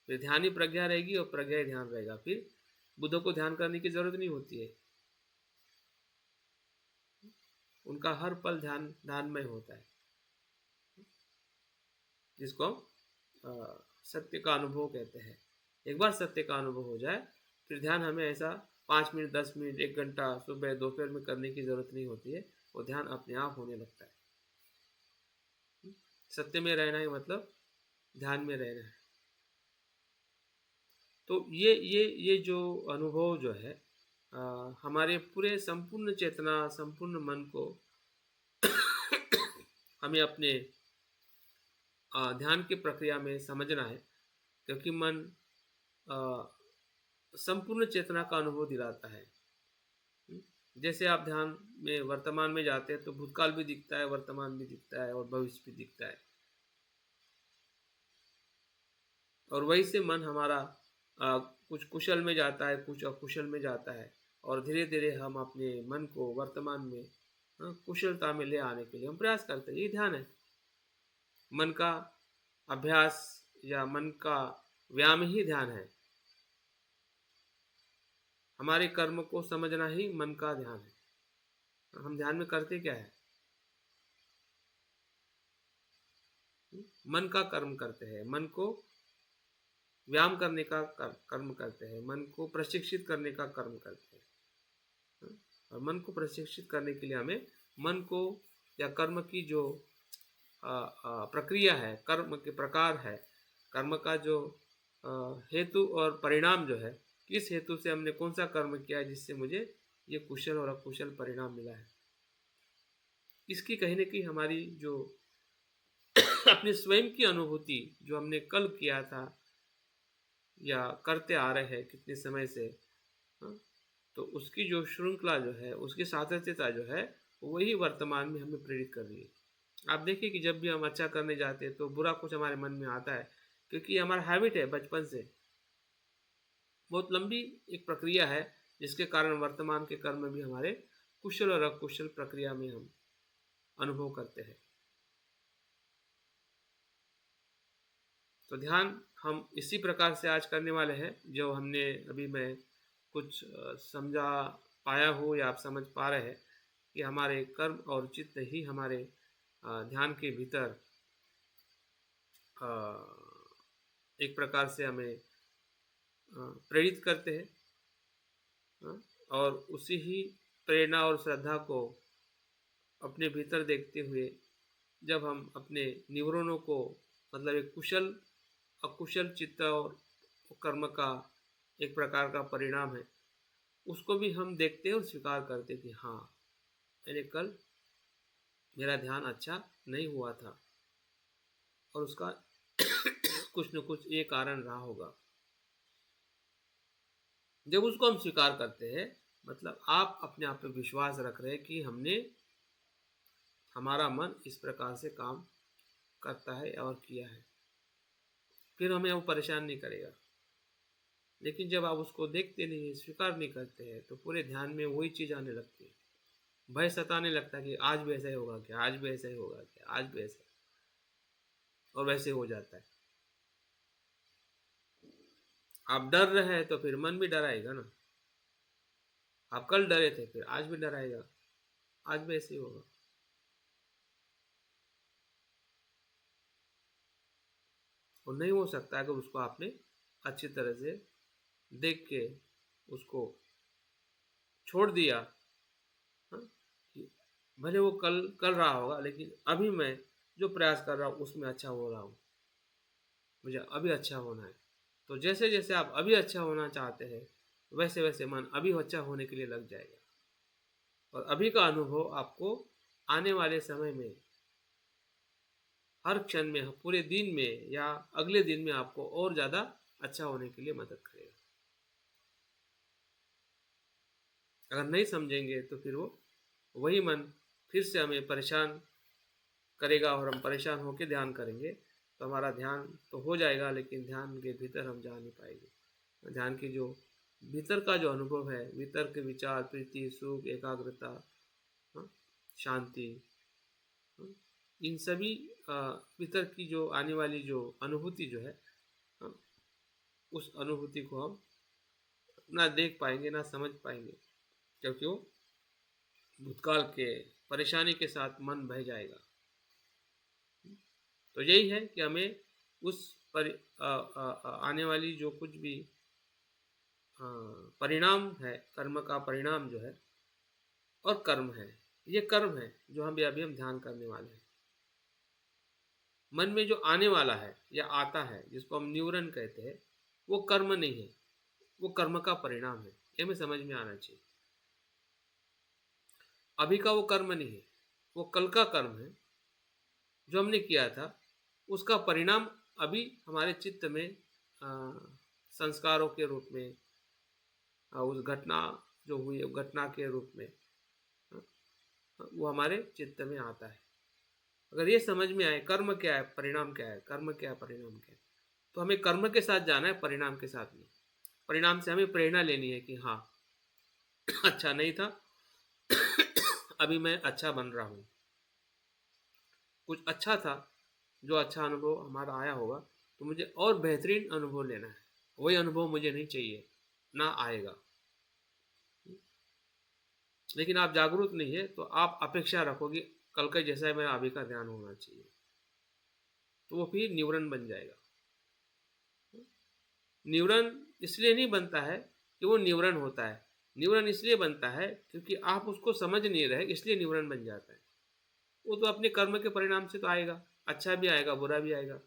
फिर ध्यान ही प्रज्ञा रहेगी और प्रज्ञा ही ध्यान रहेगा। फिर बुद्ध को ध्यान करने की जरूरत नहीं होती है, उनका हर पल ध्यानमय होता है, जिसको सत्य का अनुभव कहते हैं। एक बार सत्य का अनुभव हो जाए फिर ध्यान हमें ऐसा 5 मिनट 10 मिनट 1 घंटा सुबह दोपहर में करने की जरूरत नहीं होती है, वो ध्यान अपने आप होने लगता है। सत्य में रहना है मतलब ध्यान में रहना है। तो ये जो अनुभव जो है हमारे पूरे संपूर्ण चेतना संपूर्ण मन को हमें अपने ध्यान की प्रक्रिया में समझना है, क्योंकि मन संपूर्ण चेतना का अनुभव दिलाता है। जैसे आप ध्यान में वर्तमान में जाते हैं तो भूतकाल भी दिखता है, वर्तमान भी दिखता है और भविष्य भी दिखता है। और वही से मन हमारा कुछ कुशल में जाता है, कुछ अकुशल में जाता है, और धीरे धीरे हम अपने मन को वर्तमान में कुशलता में ले आने के लिए हम प्रयास करते हैं। ये ध्यान है, मन का अभ्यास या मन का व्यायाम ही ध्यान है। हमारे कर्म को समझना ही मन का ध्यान है। हम ध्यान में करते क्या है? मन का कर्म करते हैं, मन को व्यायाम करने का कर्म करते हैं, मन को प्रशिक्षित करने का कर्म करते हैं। और मन को प्रशिक्षित करने के लिए हमें मन को या कर्म की जो प्रक्रिया है, कर्म के प्रकार है, कर्म का जो हेतु और परिणाम जो है, किस हेतु से हमने कौन सा कर्म किया है जिससे मुझे ये कुशल और अकुशल परिणाम मिला है, इसकी कहीं न कहीं हमारी जो अपनी स्वयं की अनुभूति जो हमने कल किया था या करते आ रहे हैं कितने समय से, हाँ, तो उसकी जो श्रृंखला जो है, उसकी सातत्यता जो है, वही वर्तमान में हमें प्रेरित कर रही है। आप देखिए कि जब भी हम अच्छा करने जाते हैं तो बुरा कुछ हमारे मन में आता है, क्योंकि हमारा हैबिट है बचपन से। बहुत लंबी एक प्रक्रिया है जिसके कारण वर्तमान के कर्म भी हमारे कुशल और अकुशल प्रक्रिया में हम अनुभव करते हैं। तो ध्यान हम इसी प्रकार से आज करने वाले हैं, जो हमने अभी मैं कुछ समझा पाया हो या आप समझ पा रहे हैं कि हमारे कर्म और चित्त ही हमारे ध्यान के भीतर एक प्रकार से हमें प्रेरित करते हैं। और उसी ही प्रेरणा और श्रद्धा को अपने भीतर देखते हुए जब हम अपने निवरणों को, मतलब एक कुशल अकुशल चित्त और कर्म का एक प्रकार का परिणाम है, उसको भी हम देखते हैं और स्वीकार करते हैं कि हाँ, मैंने कल मेरा ध्यान अच्छा नहीं हुआ था और उसका कुछ न कुछ ये कारण रहा होगा। जब उसको हम स्वीकार करते हैं, मतलब आप अपने आप पे विश्वास रख रहे हैं कि हमारा मन इस प्रकार से काम करता है और किया है, फिर हमें वो परेशान नहीं करेगा। लेकिन जब आप उसको देखते नहीं हैं, स्वीकार नहीं करते हैं, तो पूरे ध्यान में वही चीज़ आने लगती है। भय सताने लगता है कि आज भी ऐसा ही होगा क्या, आज भी ऐसा ही होगा क्या, आज भी ऐसा, और वैसे हो जाता है। आप डर रहे हैं तो फिर मन भी डराएगा ना। आप कल डरे थे, फिर आज भी डराएगा, आज भी ऐसे ही होगा। और नहीं हो सकता अगर उसको आपने अच्छी तरह से देख के उसको छोड़ दिया। हाँ, कि भले वो कल कर रहा होगा, लेकिन अभी मैं जो प्रयास कर रहा हूँ उसमें अच्छा हो रहा हूँ, मुझे अभी अच्छा होना है। तो जैसे जैसे आप अभी अच्छा होना चाहते हैं, वैसे वैसे मन अभी अच्छा होने के लिए लग जाएगा, और अभी का अनुभव आपको आने वाले समय में, हर क्षण में, पूरे दिन में या अगले दिन में आपको और ज़्यादा अच्छा होने के लिए मदद करेगा। अगर नहीं समझेंगे तो फिर वो वही मन फिर से हमें परेशान करेगा, और हम परेशान होकर ध्यान करेंगे तो हमारा ध्यान तो हो जाएगा, लेकिन ध्यान के भीतर हम जा नहीं पाएंगे। ध्यान की जो भीतर का जो अनुभव है, भीतर के विचार, प्रीति, सुख, एकाग्रता, हाँ, शांति, हाँ, इन सभी भीतर की जो आने वाली जो अनुभूति जो है, हाँ, उस अनुभूति को हम ना देख पाएंगे, ना समझ पाएंगे, क्योंकि वो भूतकाल के परेशानी के साथ मन बह जाएगा। तो यही है कि हमें उस आने वाली जो कुछ भी परिणाम है, कर्म का परिणाम जो है, और कर्म है, ये कर्म है जो हम अभी हम ध्यान करने वाले हैं। मन में जो आने वाला है या आता है, जिसको हम न्यूरन कहते हैं, वो कर्म नहीं है, वो कर्म का परिणाम है। ये हमें समझ में आना चाहिए। अभी का वो कर्म नहीं है, वो कल का कर्म है जो हमने किया था, उसका परिणाम अभी हमारे चित्त में संस्कारों के रूप में, उस घटना जो हुई घटना के रूप में, वो हमारे चित्त में आता है। अगर ये समझ में आए कर्म क्या है, परिणाम क्या है, कर्म क्या है, परिणाम क्या है, तो हमें कर्म के साथ जाना है, परिणाम के साथ नहीं। परिणाम से हमें प्रेरणा लेनी है कि हाँ, अच्छा नहीं था, अभी मैं अच्छा बन रहा हूँ। कुछ अच्छा था, जो अच्छा अनुभव हमारा आया होगा, तो मुझे और बेहतरीन अनुभव लेना है। वही अनुभव मुझे नहीं चाहिए, ना आएगा। लेकिन आप जागरूक नहीं है तो आप अपेक्षा रखोगे कल का जैसा मेरा अभी का ध्यान होना चाहिए, तो वो फिर न्यूरन बन जाएगा। न्यूरन इसलिए नहीं बनता है कि वो न्यूरन होता है, न्यूरन इसलिए बनता है क्योंकि आप उसको समझ नहीं रहे, इसलिए न्यूरन बन जाता है। वो तो अपने कर्म के परिणाम से तो आएगा, अच्छा भी आएगा, बुरा भी आएगा।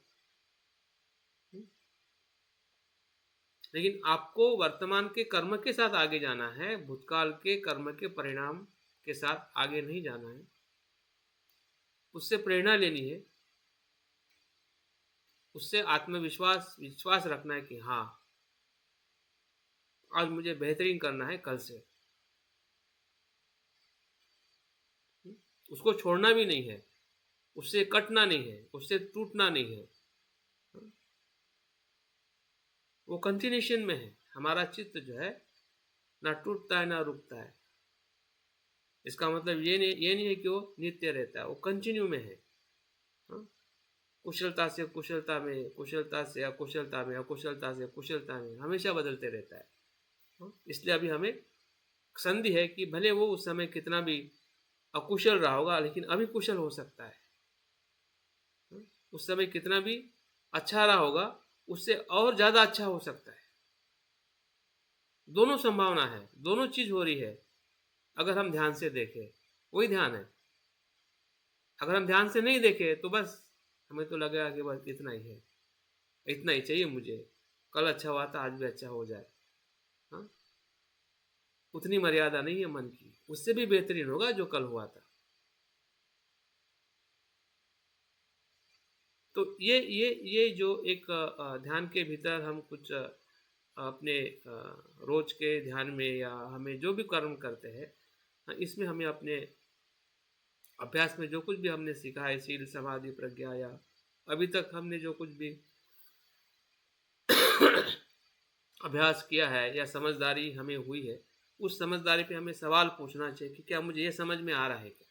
लेकिन आपको वर्तमान के कर्म के साथ आगे जाना है, भूतकाल के कर्म के परिणाम के साथ आगे नहीं जाना है। उससे प्रेरणा लेनी है, उससे आत्मविश्वास विश्वास रखना है कि हाँ, आज मुझे बेहतरीन करना है कल से। उसको छोड़ना भी नहीं है, उससे कटना नहीं है, उससे टूटना नहीं है, वो कंटिन्यूशन में है। हमारा चित्त जो है ना टूटता है ना रुकता है। इसका मतलब ये नहीं है कि वो नित्य रहता है, वो कंटिन्यू में है। हाँ? कुशलता से कुशलता में, कुशलता से अकुशलता में, अकुशलता से कुशलता में, हमेशा बदलते रहता है। हाँ? इसलिए अभी हमें संधि है कि भले वो उस समय कितना भी अकुशल रहा होगा, लेकिन अभी कुशल हो सकता है। हाँ? उस समय कितना भी अच्छा रहा होगा, उससे और ज़्यादा अच्छा हो सकता है। दोनों संभावना है, दोनों चीज़ हो रही है। अगर हम ध्यान से देखें, वही ध्यान है। अगर हम ध्यान से नहीं देखें तो बस हमें तो लगेगा कि बस इतना ही है, इतना ही चाहिए मुझे, कल अच्छा हुआ था आज भी अच्छा हो जाए। हाँ, उतनी मर्यादा नहीं है मन की, उससे भी बेहतरीन होगा जो कल हुआ था। तो ये जो एक ध्यान के भीतर हम कुछ अपने रोज के ध्यान में या हमें जो भी कर्म करते हैं, इसमें हमें अपने अभ्यास में जो कुछ भी हमने सीखा है, शील, समाधि, प्रज्ञा, या अभी तक हमने जो कुछ भी अभ्यास किया है या समझदारी हमें हुई है, उस समझदारी पे हमें सवाल पूछना चाहिए कि क्या मुझे ये समझ में आ रहा है क्या?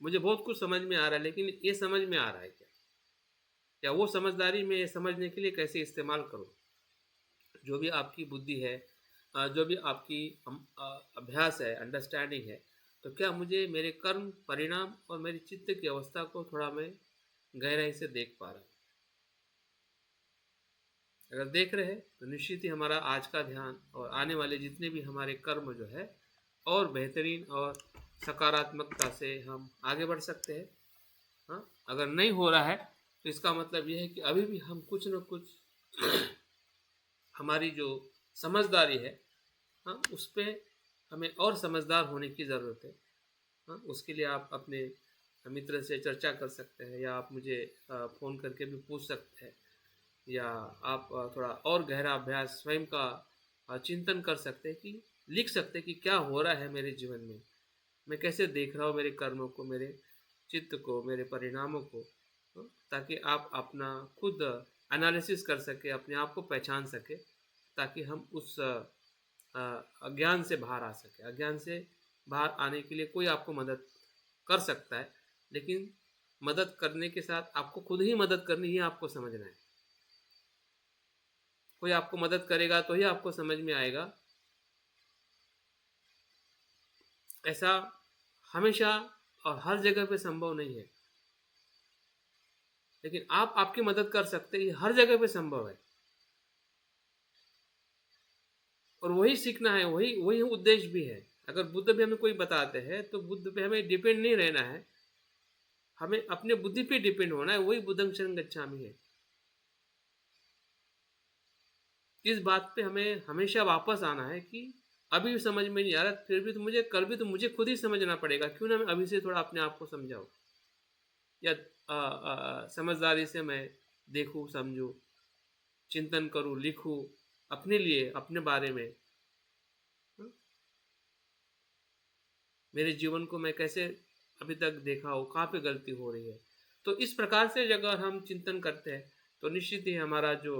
मुझे बहुत कुछ समझ में आ रहा है, लेकिन ये समझ में आ रहा है क्या? या वो समझदारी मैं ये समझने के लिए कैसे इस्तेमाल करूँ? जो भी आपकी बुद्धि है, जो भी आपकी अभ्यास है, अंडरस्टैंडिंग है, तो क्या मुझे मेरे कर्म, परिणाम और मेरी चित्त की अवस्था को थोड़ा मैं गहराई से देख पा रहा हूँ? अगर देख रहे हैं तो निश्चित ही हमारा आज का ध्यान और आने वाले जितने भी हमारे कर्म जो है और बेहतरीन और सकारात्मकता से हम आगे बढ़ सकते हैं। हाँ, अगर नहीं हो रहा है तो इसका मतलब ये है कि अभी भी हम कुछ न कुछ हमारी जो समझदारी है, हाँ, उस पे हमें और समझदार होने की ज़रूरत है। हाँ, उसके लिए आप अपने मित्र से चर्चा कर सकते हैं या आप मुझे फ़ोन करके भी पूछ सकते हैं, या आप थोड़ा और गहरा अभ्यास स्वयं का चिंतन कर सकते हैं कि लिख सकते हैं कि क्या हो रहा है मेरे जीवन में, मैं कैसे देख रहा हूँ मेरे कर्मों को, मेरे चित्त को, मेरे परिणामों को, ताकि आप अपना खुद एनालिसिस कर सके, अपने आप को पहचान सके, ताकि हम उस अज्ञान से बाहर आ सके। अज्ञान से बाहर आने के लिए कोई आपको मदद कर सकता है, लेकिन मदद करने के साथ आपको खुद ही मदद करनी है, आपको समझना है। कोई आपको मदद करेगा तो ही आपको समझ में आएगा। ऐसा हमेशा और हर जगह पे संभव नहीं है, लेकिन आप आपकी मदद कर सकते हैं, ये हर जगह पे संभव है। और वही सीखना है, वही वही उद्देश्य भी है। अगर बुद्ध भी हमें कोई बताते हैं तो बुद्ध पे हमें डिपेंड नहीं रहना है, हमें अपने बुद्धि पे डिपेंड होना है, वही बुद्धं शरणं गच्छामि है। इस बात पे हमें हमेशा वापस आना है कि अभी भी समझ में नहीं आ रहा, फिर भी तो मुझे कल भी तो मुझे खुद ही समझना पड़ेगा, क्यों ना मैं अभी से थोड़ा अपने आप को समझाऊँ, या समझदारी से मैं देखूँ, समझूँ, चिंतन करूँ, लिखूँ अपने लिए, अपने बारे में। हाँ? मेरे जीवन को मैं कैसे अभी तक देखा हो, कहाँ पे गलती हो रही है। तो इस प्रकार से अगर हम चिंतन करते हैं तो निश्चित ही हमारा जो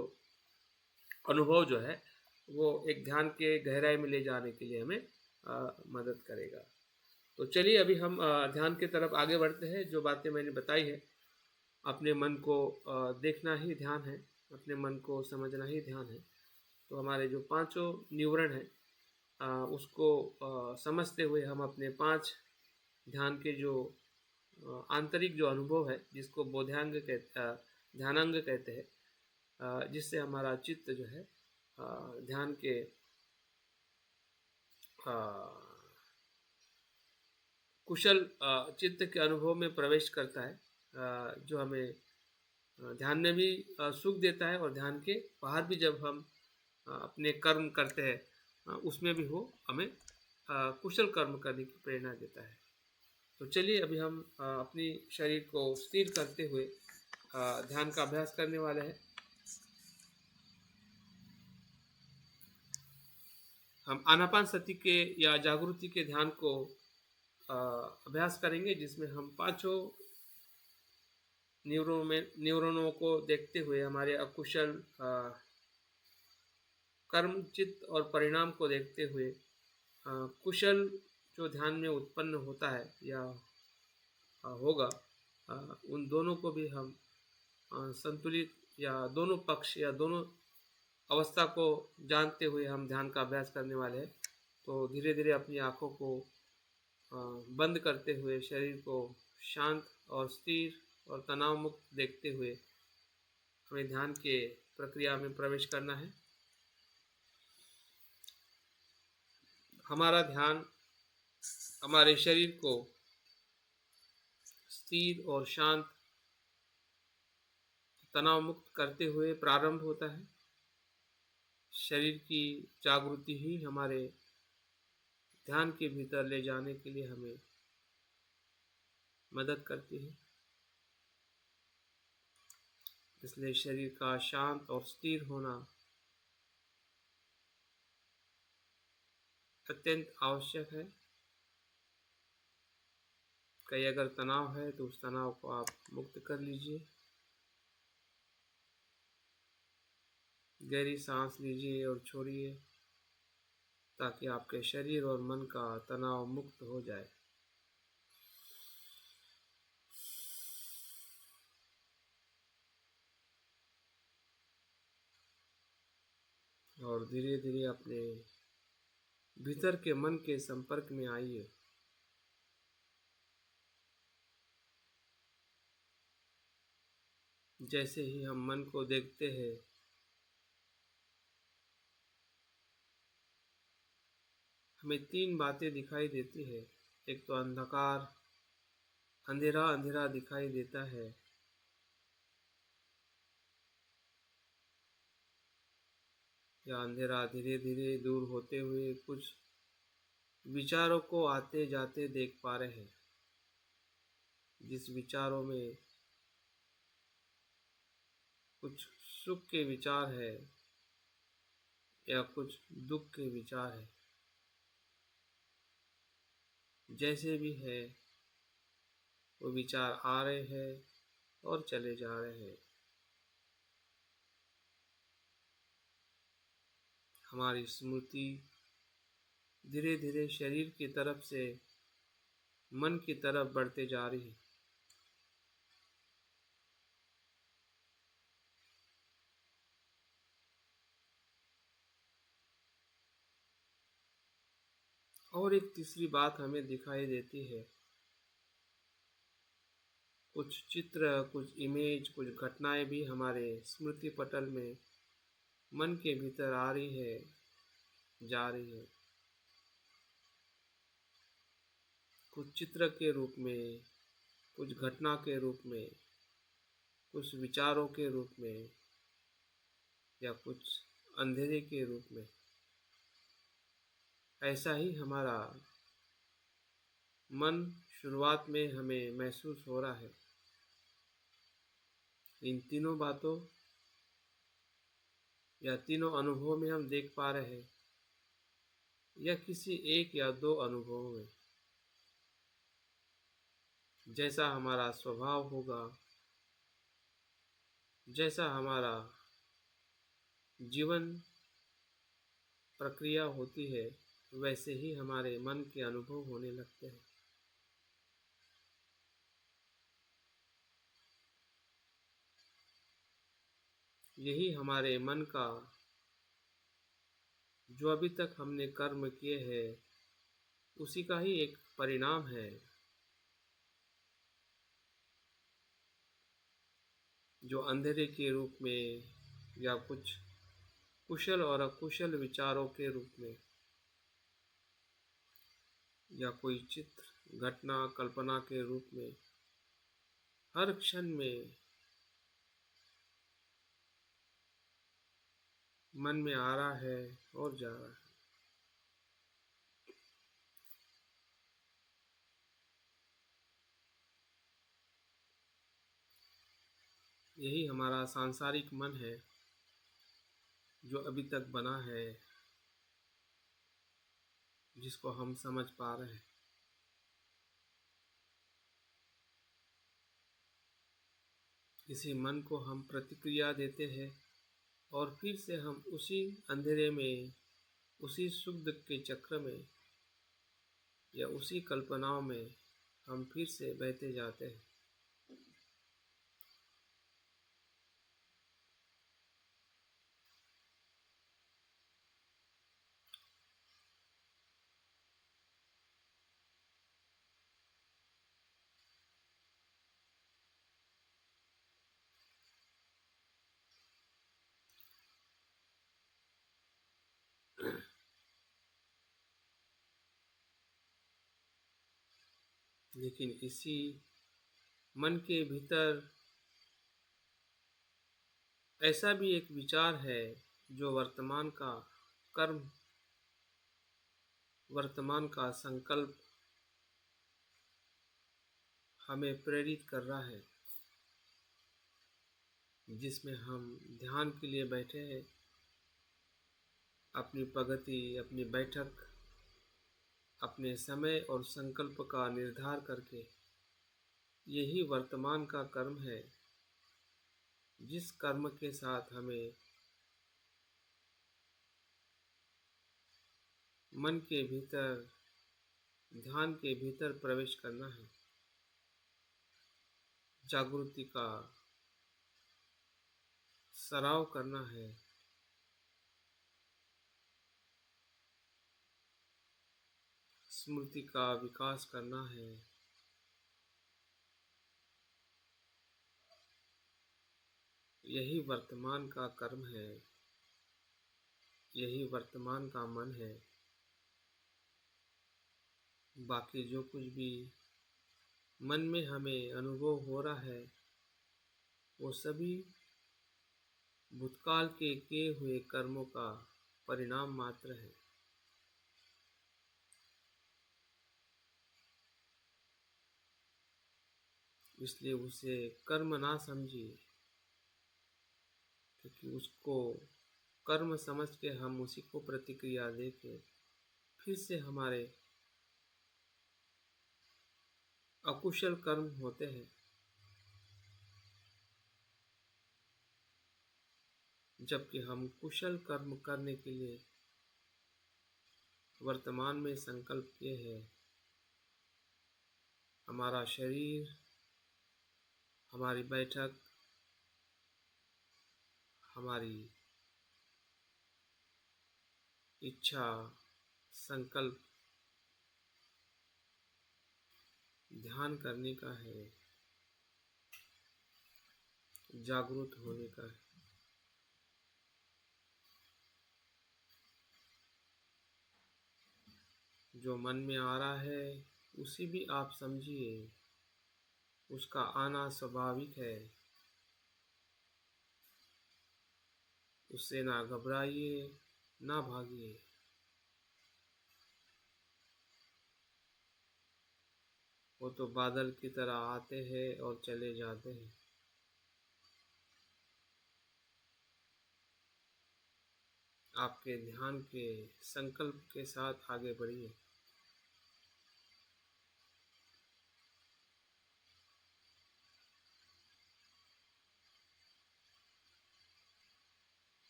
अनुभव जो है वो एक ध्यान के गहराई में ले जाने के लिए हमें मदद करेगा। तो चलिए अभी हम ध्यान की तरफ आगे बढ़ते हैं। जो बातें मैंने बताई है, अपने मन को देखना ही ध्यान है, अपने मन को समझना ही ध्यान है। तो हमारे जो पांचों न्यूरन है, उसको समझते हुए हम अपने 5 ध्यान के जो आंतरिक जो अनुभव है, जिसको बोधांग ध्यानांग कहते हैं, जिससे हमारा चित्त जो है ध्यान के अ, कुशल चित्त के अनुभव में प्रवेश करता है, जो हमें ध्यान में भी सुख देता है, और ध्यान के बाहर भी जब हम अपने कर्म करते हैं, उसमें भी वो हमें कुशल कर्म करने की प्रेरणा देता है। तो चलिए अभी हम अपनी शरीर को स्थिर करते हुए ध्यान का अभ्यास करने वाले हैं। हम आनापानसति के या जागृति के ध्यान को अभ्यास करेंगे, जिसमें हम पांचों न्यूरोनों को देखते हुए हमारे अकुशल कर्म, चित्त और परिणाम को देखते हुए कुशल जो ध्यान में उत्पन्न होता है या होगा, उन दोनों को भी हम संतुलित या दोनों पक्ष या दोनों अवस्था को जानते हुए हम ध्यान का अभ्यास करने वाले हैं। तो धीरे धीरे अपनी आँखों को बंद करते हुए शरीर को शांत और स्थिर और तनाव मुक्त देखते हुए हमें ध्यान के प्रक्रिया में प्रवेश करना है। हमारा ध्यान हमारे शरीर को स्थिर और शांत, तनाव मुक्त करते हुए प्रारंभ होता है। शरीर की जागृति ही हमारे ध्यान के भीतर ले जाने के लिए हमें मदद करती है। इसलिए शरीर का शांत और स्थिर होना अत्यंत आवश्यक है। कहीं अगर तनाव है तो उस तनाव को आप मुक्त कर लीजिए। गहरी सांस लीजिए और छोड़िए ताकि आपके शरीर और मन का तनाव मुक्त हो जाए। और धीरे धीरे अपने भीतर के मन के संपर्क में आइए। जैसे ही हम मन को देखते हैं, हमें तीन बातें दिखाई देती है। एक तो अंधकार, अंधेरा अंधेरा दिखाई देता है। या अंधेरा धीरे धीरे दूर होते हुए कुछ विचारों को आते जाते देख पा रहे हैं। जिस विचारों में कुछ सुख के विचार है या कुछ दुख के विचार है, जैसे भी है वो विचार आ रहे हैं और चले जा रहे हैं। हमारी स्मृति धीरे धीरे शरीर की तरफ से मन की तरफ बढ़ते जा रही है। और एक तीसरी बात हमें दिखाई देती है। कुछ चित्र, कुछ इमेज, कुछ घटनाएं भी हमारे स्मृति पटल में मन के भीतर आ रही है, जा रही है। कुछ चित्र के रूप में, कुछ घटना के रूप में, कुछ विचारों के रूप में या कुछ अंधेरे के रूप में। ऐसा ही हमारा मन शुरुआत में हमें महसूस हो रहा है। इन तीनों बातों या तीनों अनुभवों में हम देख पा रहे हैं, या किसी एक या दो अनुभवों में, जैसा हमारा स्वभाव होगा, जैसा हमारा जीवन प्रक्रिया होती है, वैसे ही हमारे मन के अनुभव होने लगते हैं। यही हमारे मन का, जो अभी तक हमने कर्म किए हैं, उसी का ही एक परिणाम है। जो अंधेरे के रूप में या कुछ कुशल और अकुशल विचारों के रूप में या कोई चित्र, घटना, कल्पना के रूप में हर क्षण में मन में आ रहा है और जा रहा है। यही हमारा सांसारिक मन है जो अभी तक बना है, जिसको हम समझ पा रहे हैं। इसी मन को हम प्रतिक्रिया देते हैं और फिर से हम उसी अंधेरे में, उसी सुख दुख के चक्र में या उसी कल्पनाओं में हम फिर से बहते जाते हैं। लेकिन इसी मन के भीतर ऐसा भी एक विचार है जो वर्तमान का कर्म, वर्तमान का संकल्प हमें प्रेरित कर रहा है, जिसमें हम ध्यान के लिए बैठे हैं। अपनी प्रगति, अपनी बैठक, अपने समय और संकल्प का निर्धार करके, यही वर्तमान का कर्म है, जिस कर्म के साथ हमें मन के भीतर, ध्यान के भीतर प्रवेश करना है। जागृति का सराव करना है। स्मृति का विकास करना है। यही वर्तमान का कर्म है। यही वर्तमान का मन है। बाकी जो कुछ भी मन में हमें अनुभव हो रहा है वो सभी भूतकाल के किए हुए कर्मों का परिणाम मात्र है। इसलिए उसे कर्म ना समझिए, क्योंकि उसको कर्म समझ के हम उसी को प्रतिक्रिया देके फिर से हमारे अकुशल कर्म होते हैं। जबकि हम कुशल कर्म करने के लिए वर्तमान में संकल्प किए हैं। हमारा शरीर, हमारी बैठक, हमारी इच्छा, संकल्प ध्यान करने का है, जागरूक होने का है। जो मन में आ रहा है उसी भी आप समझिए, उसका आना स्वाभाविक है। उससे ना घबराइए, ना भागिए। वो तो बादल की तरह आते हैं और चले जाते हैं। आपके ध्यान के संकल्प के साथ आगे बढ़िए।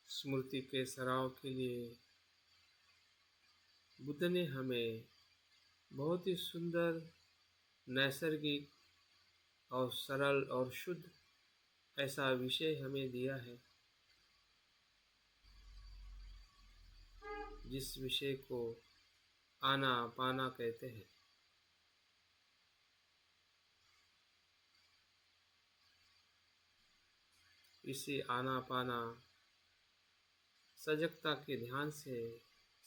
स्मृति के सराव के लिए बुद्ध ने हमें बहुत ही सुंदर, नैसर्गिक और सरल और शुद्ध ऐसा विषय हमें दिया है, जिस विषय को आना पाना कहते हैं। इसी आना पाना सजगता के ध्यान से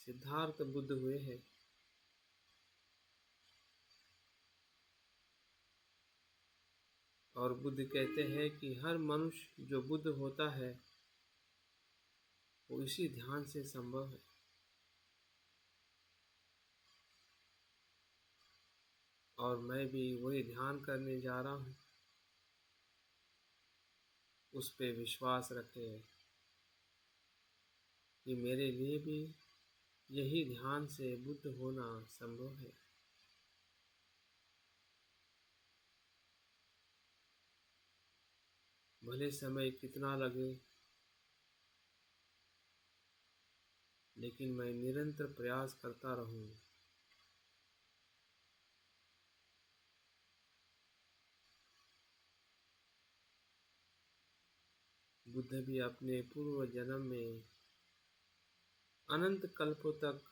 सिद्धार्थ बुद्ध हुए हैं। और बुद्ध कहते हैं कि हर मनुष्य जो बुद्ध होता है वो इसी ध्यान से संभव है। और मैं भी वही ध्यान करने जा रहा हूँ। उस पे विश्वास रखें कि मेरे लिए भी यही ध्यान से बुद्ध होना संभव है। भले समय कितना लगे, लेकिन मैं निरंतर प्रयास करता रहूँ। बुद्ध भी अपने पूर्व जन्म में अनंत कल्पों तक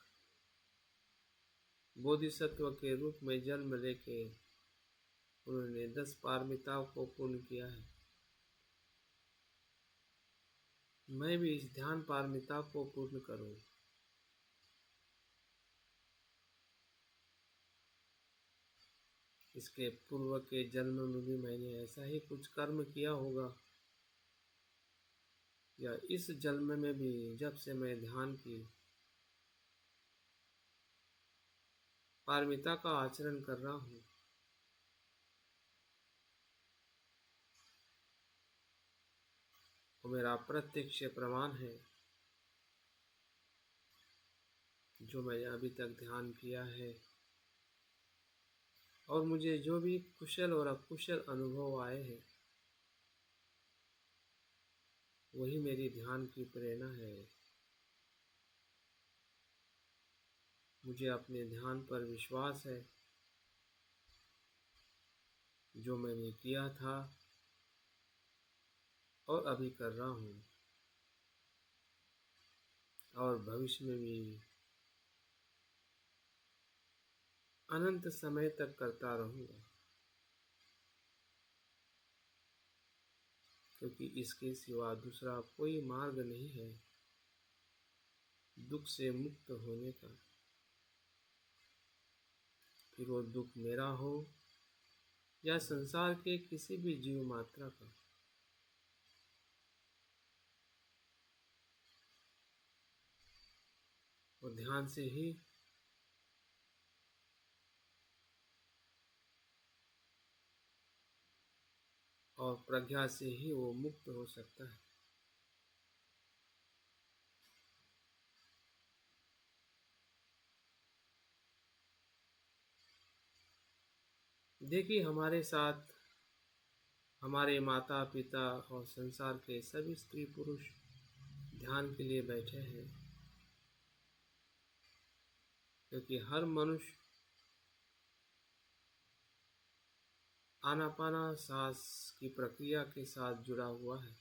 बोधिसत्व के रूप में जन्म लेके उन्होंने 10 पारमिताओं को पूर्ण किया है। मैं भी इस ध्यान पारमिता को पूर्ण करूं। इसके पूर्व के जन्म में भी मैंने ऐसा ही कुछ कर्म किया होगा, या इस जन्म में भी जब से मैं ध्यान की पारमिता का आचरण कर रहा हूँ। वो मेरा प्रत्यक्ष प्रमाण है। जो मैंने अभी तक ध्यान किया है और मुझे जो भी कुशल और अकुशल अनुभव आए हैं, वही मेरी ध्यान की प्रेरणा है। मुझे अपने ध्यान पर विश्वास है। जो मैंने किया था और अभी कर रहा हूँ और भविष्य में भी अनंत समय तक करता रहूँगा, क्योंकि इसके सिवा दूसरा कोई मार्ग नहीं है दुख से मुक्त होने का। फिर वो दुख मेरा हो या संसार के किसी भी जीव मात्रा का। और ध्यान से ही और प्रज्ञा से ही वो मुक्त हो सकता है। देखिए, हमारे साथ हमारे माता पिता और संसार के सभी स्त्री पुरुष ध्यान के लिए बैठे हैं, क्योंकि हर मनुष्य आनापाना सांस की प्रक्रिया के साथ जुड़ा हुआ है।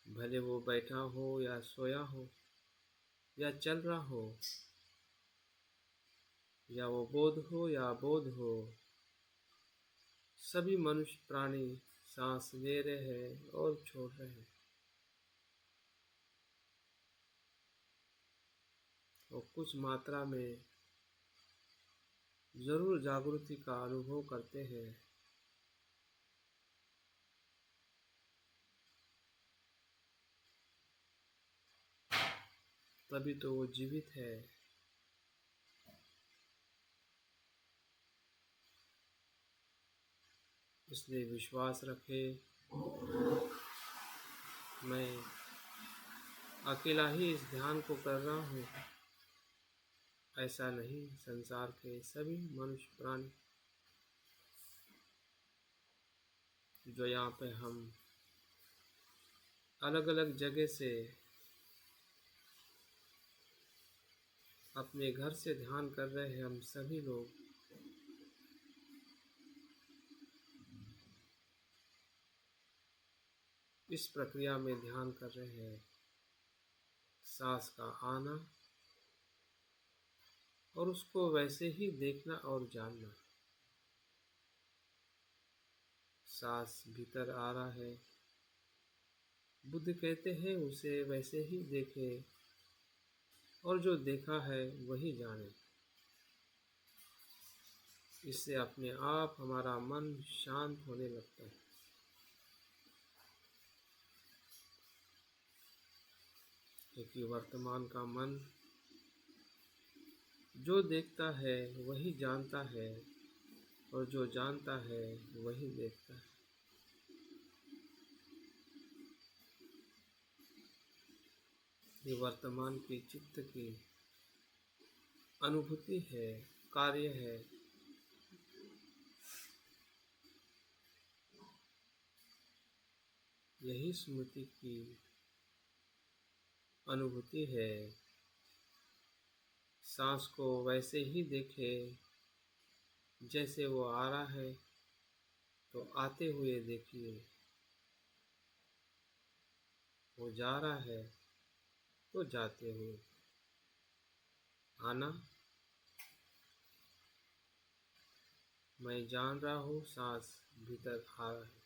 भले वो बैठा हो या सोया हो या चल रहा हो, या वो बोध हो या अबोध हो, सभी मनुष्य प्राणी सांस ले रहे हैं और छोड़ रहे हैं। और कुछ मात्रा में जरूर जागृति का अनुभव करते हैं। तभी तो वो जीवित है। इसलिए विश्वास रखें, मैं अकेला ही इस ध्यान को कर रहा हूँ। ऐसा नहीं, संसार के सभी मनुष्य प्राणी जो यहाँ पे हम अलग अलग जगह से अपने घर से ध्यान कर रहे हैं, हम सभी लोग इस प्रक्रिया में ध्यान कर रहे हैं। सांस का आना और उसको वैसे ही देखना और जानना। सांस भीतर आ रहा है, बुद्ध कहते हैं उसे वैसे ही देखें और जो देखा है वही जाने। इससे अपने आप हमारा मन शांत होने लगता है। क्योंकि वर्तमान का मन जो देखता है वही जानता है, और जो जानता है वही देखता है। ये वर्तमान की चित्त की अनुभूति है, कार्य है। यही स्मृति की अनुभूति है। सांस को वैसे ही देखे जैसे वो आ रहा है तो आते हुए देखिए, वो जा रहा है तो जाते हुए। आना, मैं जान रहा हूँ सांस भीतर आ रहा है।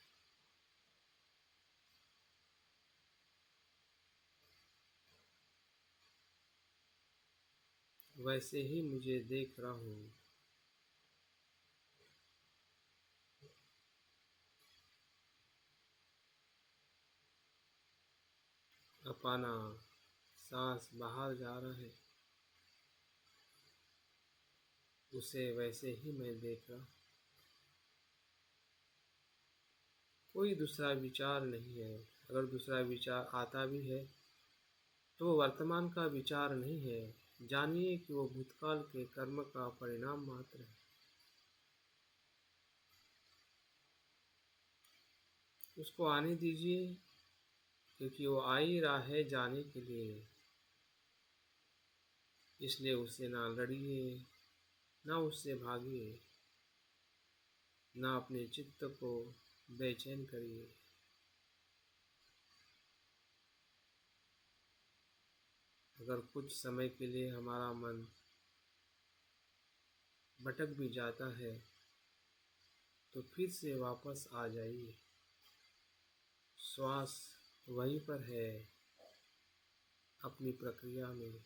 वैसे ही मुझे देख रहा हूँ। अपना सांस बाहर जा रहा है, उसे वैसे ही मैं देख रहा हूँ। कोई दूसरा विचार नहीं है। अगर दूसरा विचार आता भी है तो वो वर्तमान का विचार नहीं है। जानिए कि वो भूतकाल के कर्म का परिणाम मात्र है। उसको आने दीजिए, क्योंकि वो आ ही रहा है जाने के लिए। इसलिए उससे ना लड़िए, ना उससे भागिए, ना अपने चित्त को बेचैन करिए। अगर कुछ समय के लिए हमारा मन भटक भी जाता है तो फिर से वापस आ जाइए। श्वास वहीं पर है, अपनी प्रक्रिया में।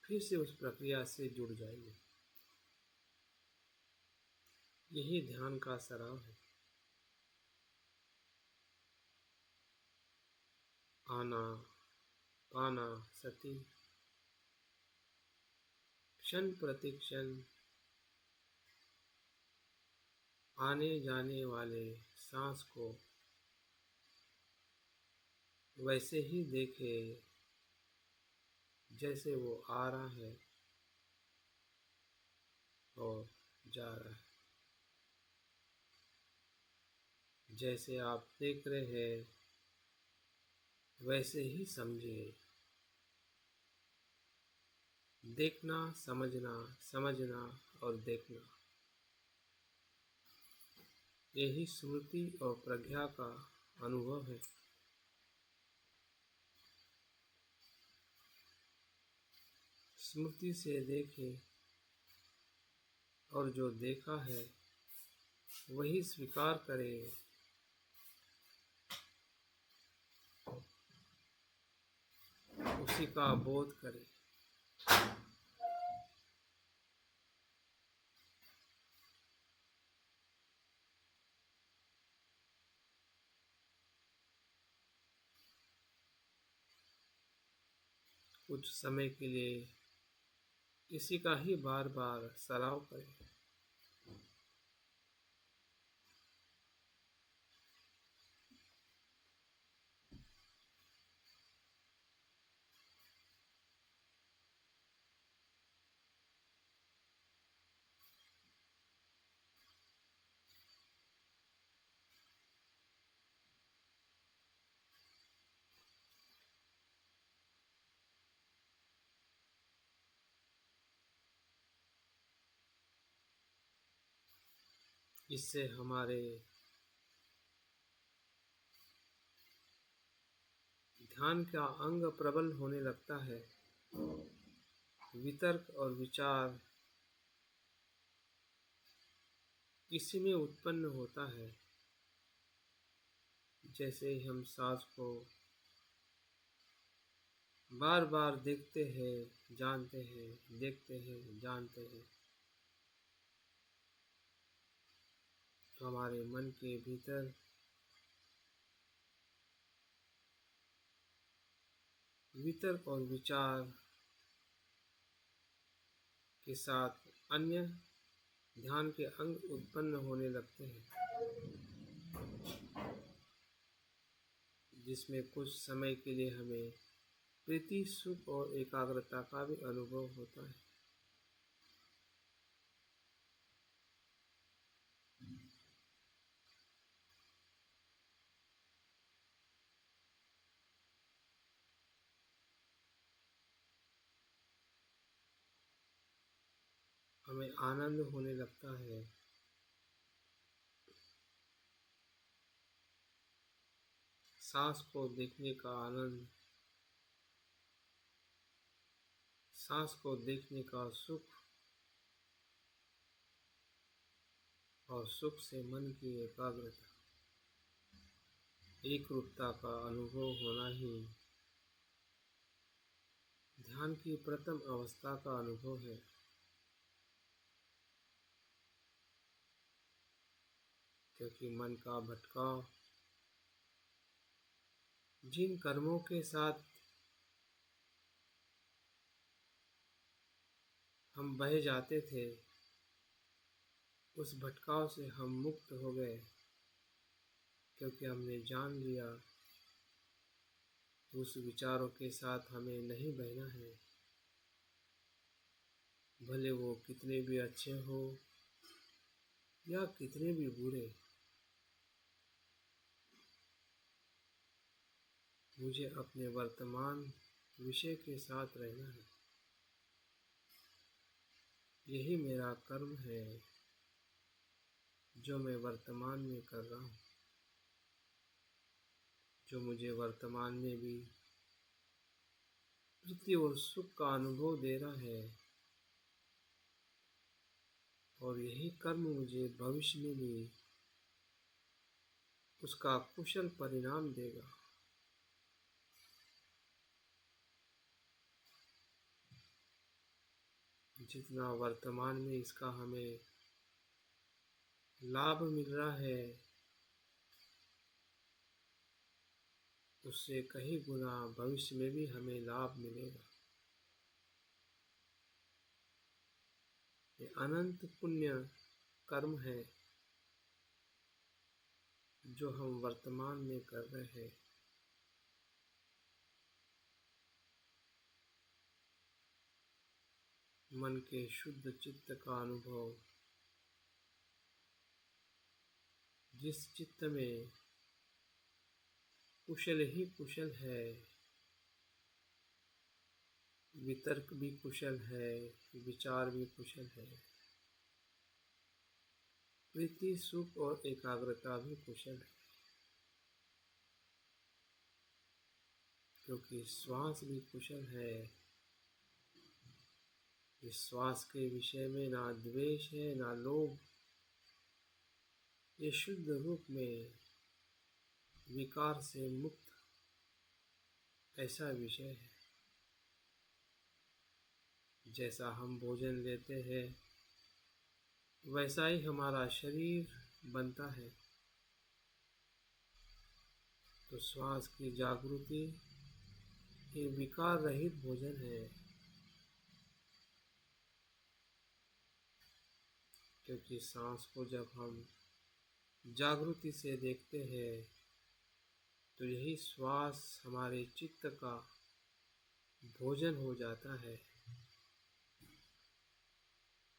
फिर से उस प्रक्रिया से जुड़ जाइए। यही ध्यान का सराव है। आना पाना सती, क्षण प्रतिक्षण आने जाने वाले सांस को वैसे ही देखे जैसे वो आ रहा है और जा रहा है। जैसे आप देख रहे हैं वैसे ही समझिए। देखना, समझना, समझना और देखना, यही स्मृति और प्रज्ञा का अनुभव है। स्मृति से देखें और जो देखा है वही स्वीकार करें। उसी का बोध करें। कुछ समय के लिए इसी का ही बार बार सराव करें। इससे हमारे ध्यान का अंग प्रबल होने लगता है। वितर्क और विचार इसी में उत्पन्न होता है। जैसे ही हम सांस को बार बार देखते हैं, जानते हैं, देखते हैं, जानते हैं, तो हमारे मन के भीतर वितर्क और विचार के साथ अन्य ध्यान के अंग उत्पन्न होने लगते हैं, जिसमें कुछ समय के लिए हमें प्रीति, सुख और एकाग्रता का भी अनुभव होता है। हमें आनंद होने लगता है। सांस को देखने का आनंद, सांस को देखने का सुख और सुख से मन की एकाग्रता, एक रूपता का अनुभव होना ही ध्यान की प्रथम अवस्था का अनुभव है। क्योंकि मन का भटकाव जिन कर्मों के साथ हम बह जाते थे, उस भटकाव से हम मुक्त हो गए। क्योंकि हमने जान लिया उस विचारों के साथ हमें नहीं बहना है। भले वो कितने भी अच्छे हो या कितने भी बुरे, मुझे अपने वर्तमान विषय के साथ रहना है। यही मेरा कर्म है जो मैं वर्तमान में कर रहा हूँ, जो मुझे वर्तमान में भी प्रीति और सुख का अनुभव दे रहा है, और यही कर्म मुझे भविष्य में भी उसका कुशल परिणाम देगा। जितना वर्तमान में इसका हमें लाभ मिल रहा है, उससे कहीं गुना भविष्य में भी हमें लाभ मिलेगा। ये अनंत पुण्य कर्म है जो हम वर्तमान में कर रहे हैं। मन के शुद्ध चित्त का अनुभव, जिस चित्त में कुशल ही कुशल है, वितर्क भी कुशल है, विचार भी कुशल है, प्रीति सुख और एकाग्रता भी कुशल है, क्योंकि श्वास भी कुशल है। इस श्वास के विषय में ना द्वेष है ना लोभ, ये शुद्ध रूप में विकार से मुक्त ऐसा विषय है। जैसा हम भोजन लेते हैं वैसा ही हमारा शरीर बनता है। तो श्वास की जागृति ये विकार रहित भोजन है, क्योंकि सांस को जब हम जागृति से देखते हैं तो यही श्वास हमारे चित्त का भोजन हो जाता है,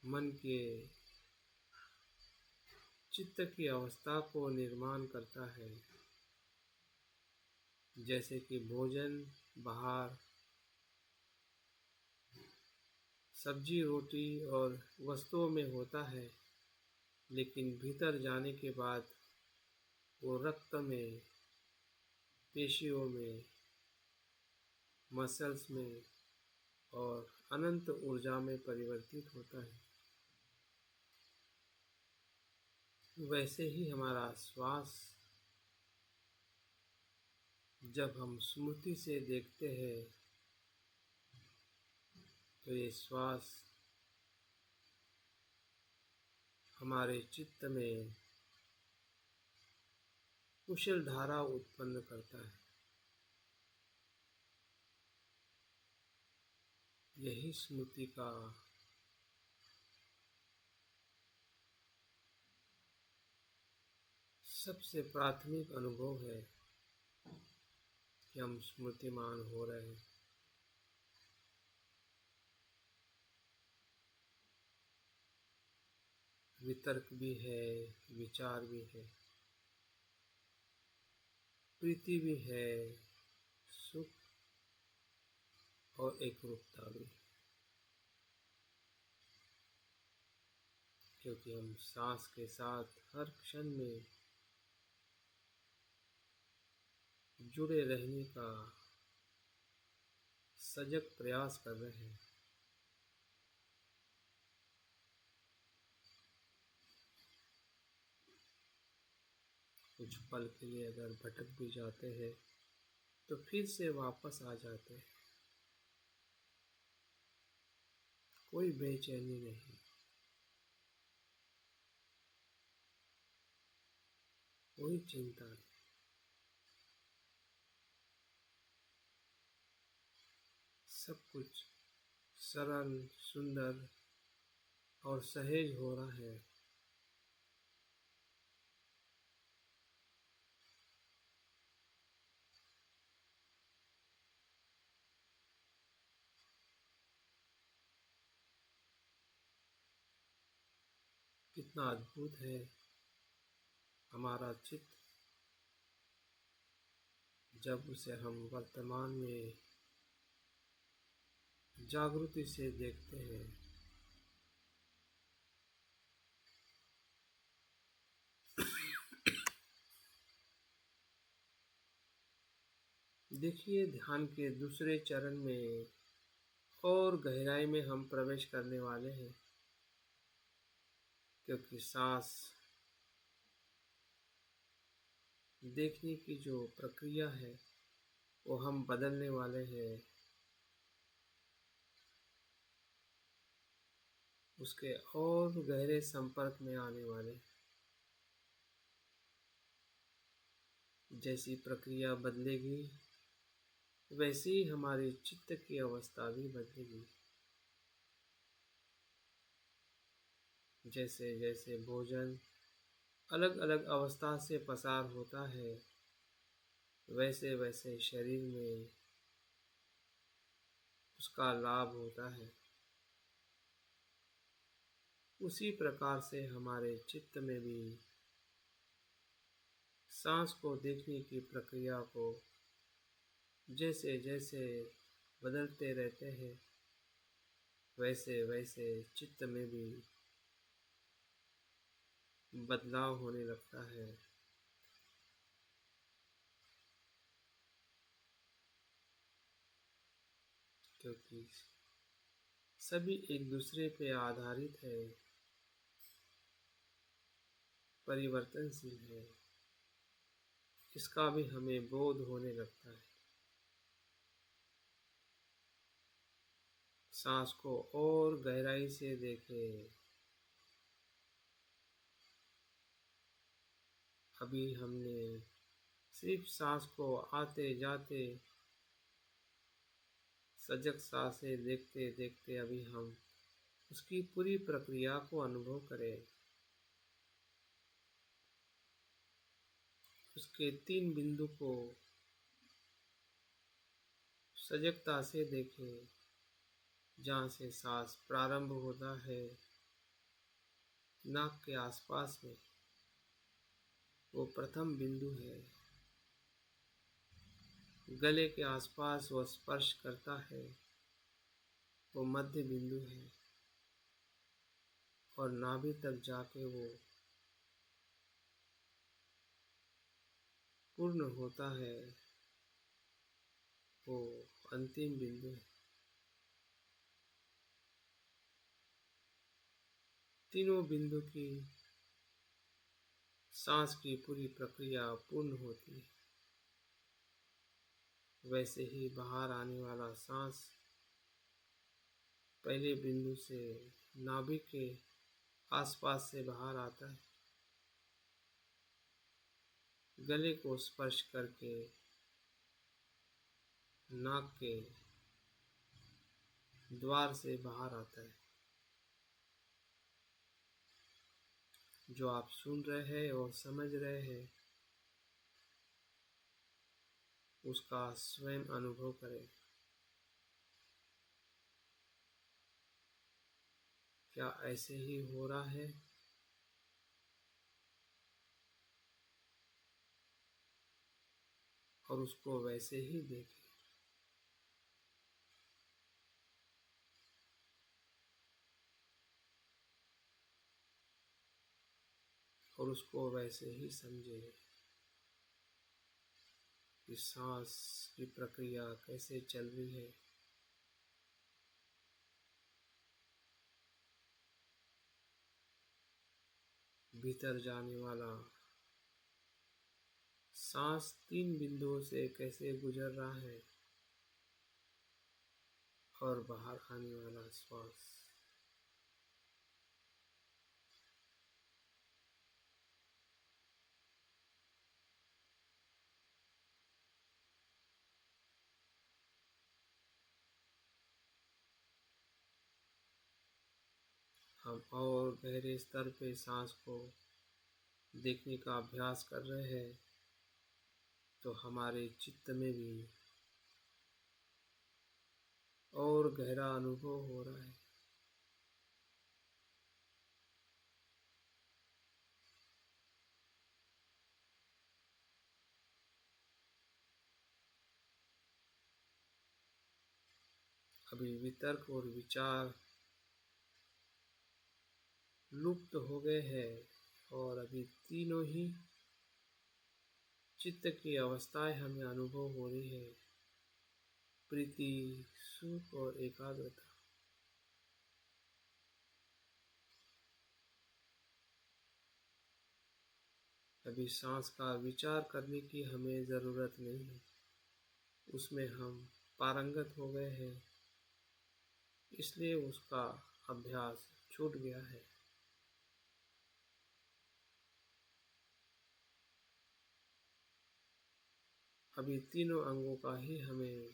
मन के चित्त की अवस्था को निर्माण करता है। जैसे कि भोजन बाहर सब्जी रोटी और वस्तुओं में होता है, लेकिन भीतर जाने के बाद वो रक्त में, पेशियों में, मसल्स में और अनंत ऊर्जा में परिवर्तित होता है। वैसे ही हमारा श्वास जब हम स्मृति से देखते हैं तो ये श्वास हमारे चित्त में कुशल धारा उत्पन्न करता है। यही स्मृति का सबसे प्राथमिक अनुभव है कि हम स्मृतिमान हो रहे हैं। वितर्क भी है, विचार भी है, प्रीति भी है, सुख और एकरूपता भी, क्योंकि हम सांस के साथ हर क्षण में जुड़े रहने का सजग प्रयास कर रहे हैं। कुछ पल के लिए अगर भटक भी जाते हैं तो फिर से वापस आ जाते हैं। कोई बेचैनी नहीं, कोई चिंता नहीं। सब कुछ सरल, सुंदर और सहज हो रहा है। कितना अद्भुत है हमारा चित्त, जब उसे हम वर्तमान में जागृति से देखते हैं, देखिए ध्यान के दूसरे चरण में और गहराई में हम प्रवेश करने वाले हैं, क्योंकि सांस देखने की जो प्रक्रिया है वो हम बदलने वाले हैं, उसके और गहरे संपर्क में आने वाले। जैसी प्रक्रिया बदलेगी वैसे ही हमारी चित्त की अवस्था भी बदलेगी। जैसे जैसे भोजन अलग अलग अवस्था से पसार होता है, वैसे वैसे शरीर में उसका लाभ होता है। उसी प्रकार से हमारे चित्त में भी सांस को देखने की प्रक्रिया को जैसे जैसे बदलते रहते हैं, वैसे वैसे चित्त में भी बदलाव होने लगता है। क्योंकि सभी एक दूसरे पे आधारित है, परिवर्तनशील है, इसका भी हमें बोध होने लगता है। सांस को और गहराई से देखें। अभी हमने सिर्फ सांस को आते जाते सजग सांसें देखते देखते अभी हम उसकी पूरी प्रक्रिया को अनुभव करें। उसके 3 बिंदु को सजगता से देखें। जहाँ से सांस प्रारंभ होता है, नाक के आसपास में, वो प्रथम बिंदु है। गले के आसपास वो स्पर्श करता है, वो मध्य बिंदु है। और नाभि तक जाके वो पूर्ण होता है, वो अंतिम बिंदु है। तीनों बिंदु की सांस की पूरी प्रक्रिया पूर्ण होती है। वैसे ही बाहर आने वाला सांस पहले बिंदु से नाभि के आसपास से बाहर आता है, गले को स्पर्श करके नाक के द्वार से बाहर आता है। जो आप सुन रहे हैं और समझ रहे हैं, उसका स्वयं अनुभव करें। क्या ऐसे ही हो रहा है? और उसको वैसे ही देखें। और उसको वैसे ही समझे कि सांस की प्रक्रिया कैसे चल रही है। भीतर जाने वाला सांस 3 बिंदुओं से कैसे गुजर रहा है, और बाहर आने वाला श्वास। हम और गहरे स्तर पे सांस को देखने का अभ्यास कर रहे हैं, तो हमारे चित्त में भी और गहरा अनुभव हो रहा है। अभी वितर्क और विचार लुप्त हो गए हैं और अभी तीनों ही चित्त की अवस्थाएं हमें अनुभव हो रही है, प्रीति, सुख और एकाग्रता। अभी सांस का विचार करने की हमें ज़रूरत नहीं है, उसमें हम पारंगत हो गए हैं, इसलिए उसका अभ्यास छूट गया है। अभी तीनों अंगों का ही हमें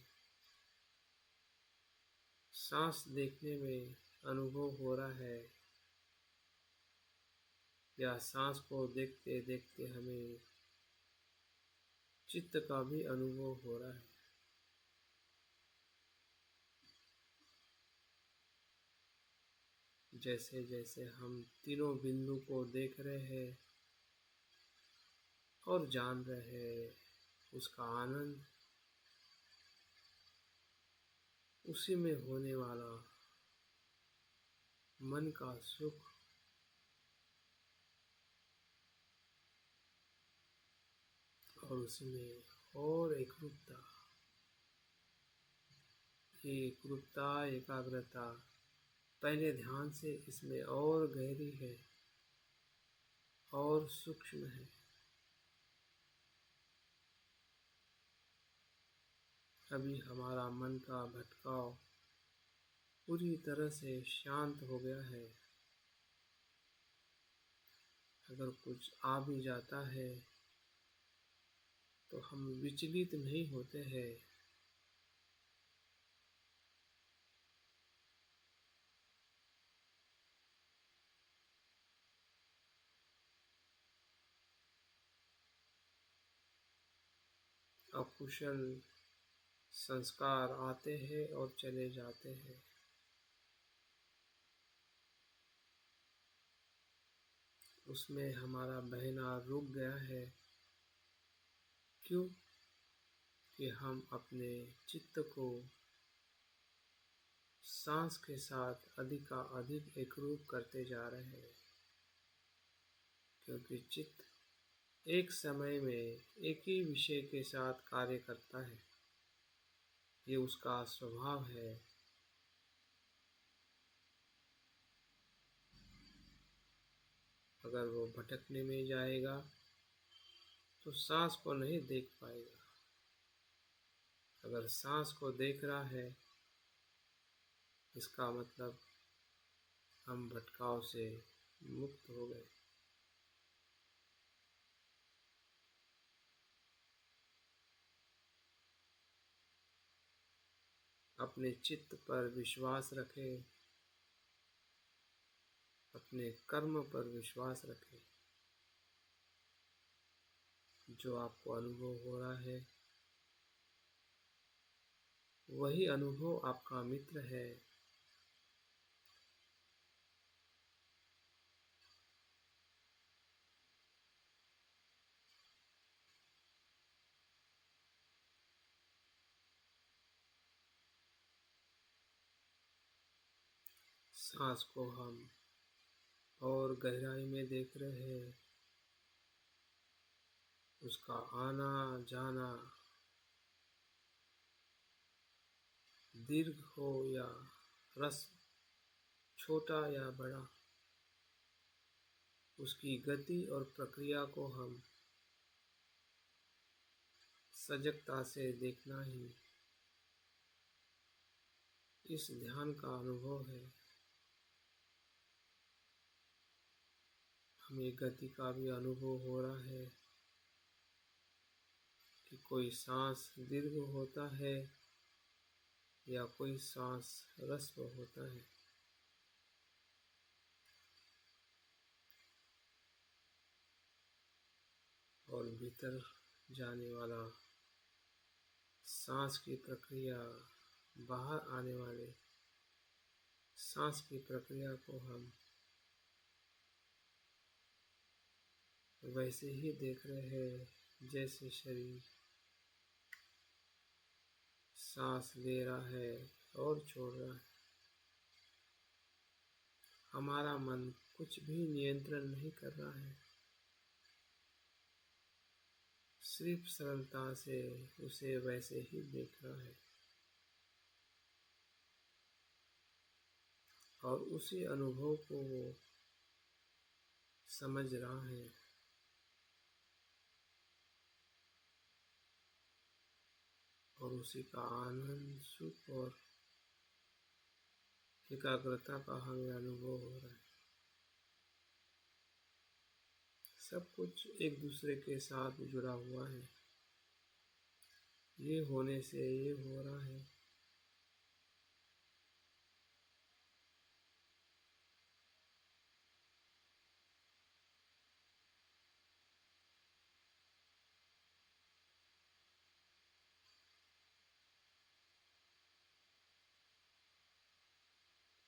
सांस देखने में अनुभव हो रहा है, या सांस को देखते देखते हमें चित्त का भी अनुभव हो रहा है। जैसे जैसे हम तीनों बिंदु को देख रहे हैं और जान रहे हैं, उसका आनंद, उसी में होने वाला मन का सुख, और उसमें और एकरूपता, ये एकरूपता, एकाग्रता पहले ध्यान से इसमें और गहरी है और सूक्ष्म है। अभी हमारा मन का भटकाव पूरी तरह से शांत हो गया है। अगर कुछ आ भी जाता है तो हम विचलित नहीं होते हैं। अकुशल संस्कार आते हैं और चले जाते हैं। उसमें हमारा बहना रुक गया है। क्यों? कि हम अपने चित्त को सांस के साथ अधिक एकरूप करते जा रहे हैं, क्योंकि चित्त एक समय में एक ही विषय के साथ कार्य करता है, ये उसका स्वभाव है। अगर वो भटकने में जाएगा तो सांस को नहीं देख पाएगा। अगर सांस को देख रहा है, इसका मतलब हम भटकाव से मुक्त हो गए। अपने चित्त पर विश्वास रखें, अपने कर्म पर विश्वास रखें। जो आपको अनुभव हो रहा है वही अनुभव आपका मित्र है। सांस को हम और गहराई में देख रहे हैं, उसका आना जाना, दीर्घ हो या ह्रस्व, छोटा या बड़ा, उसकी गति और प्रक्रिया को हम सजगता से देखना ही इस ध्यान का अनुभव है। हमें गति का भी अनुभव हो रहा है कि कोई सांस दीर्घ होता है या कोई सांस ह्रस्व होता है। और भीतर जाने वाला सांस की प्रक्रिया, बाहर आने वाले सांस की प्रक्रिया को हम वैसे ही देख रहे हैं जैसे शरीर सांस ले रहा है और छोड़ रहा है। हमारा मन कुछ भी नियंत्रण नहीं कर रहा है, सिर्फ सरलता से उसे वैसे ही देख रहा है और उसी अनुभव को वो समझ रहा है। और उसी का आनंद, सुख और एकाग्रता का हमें अनुभव हो रहा है। सब कुछ एक दूसरे के साथ जुड़ा हुआ है। ये होने से ये हो रहा है।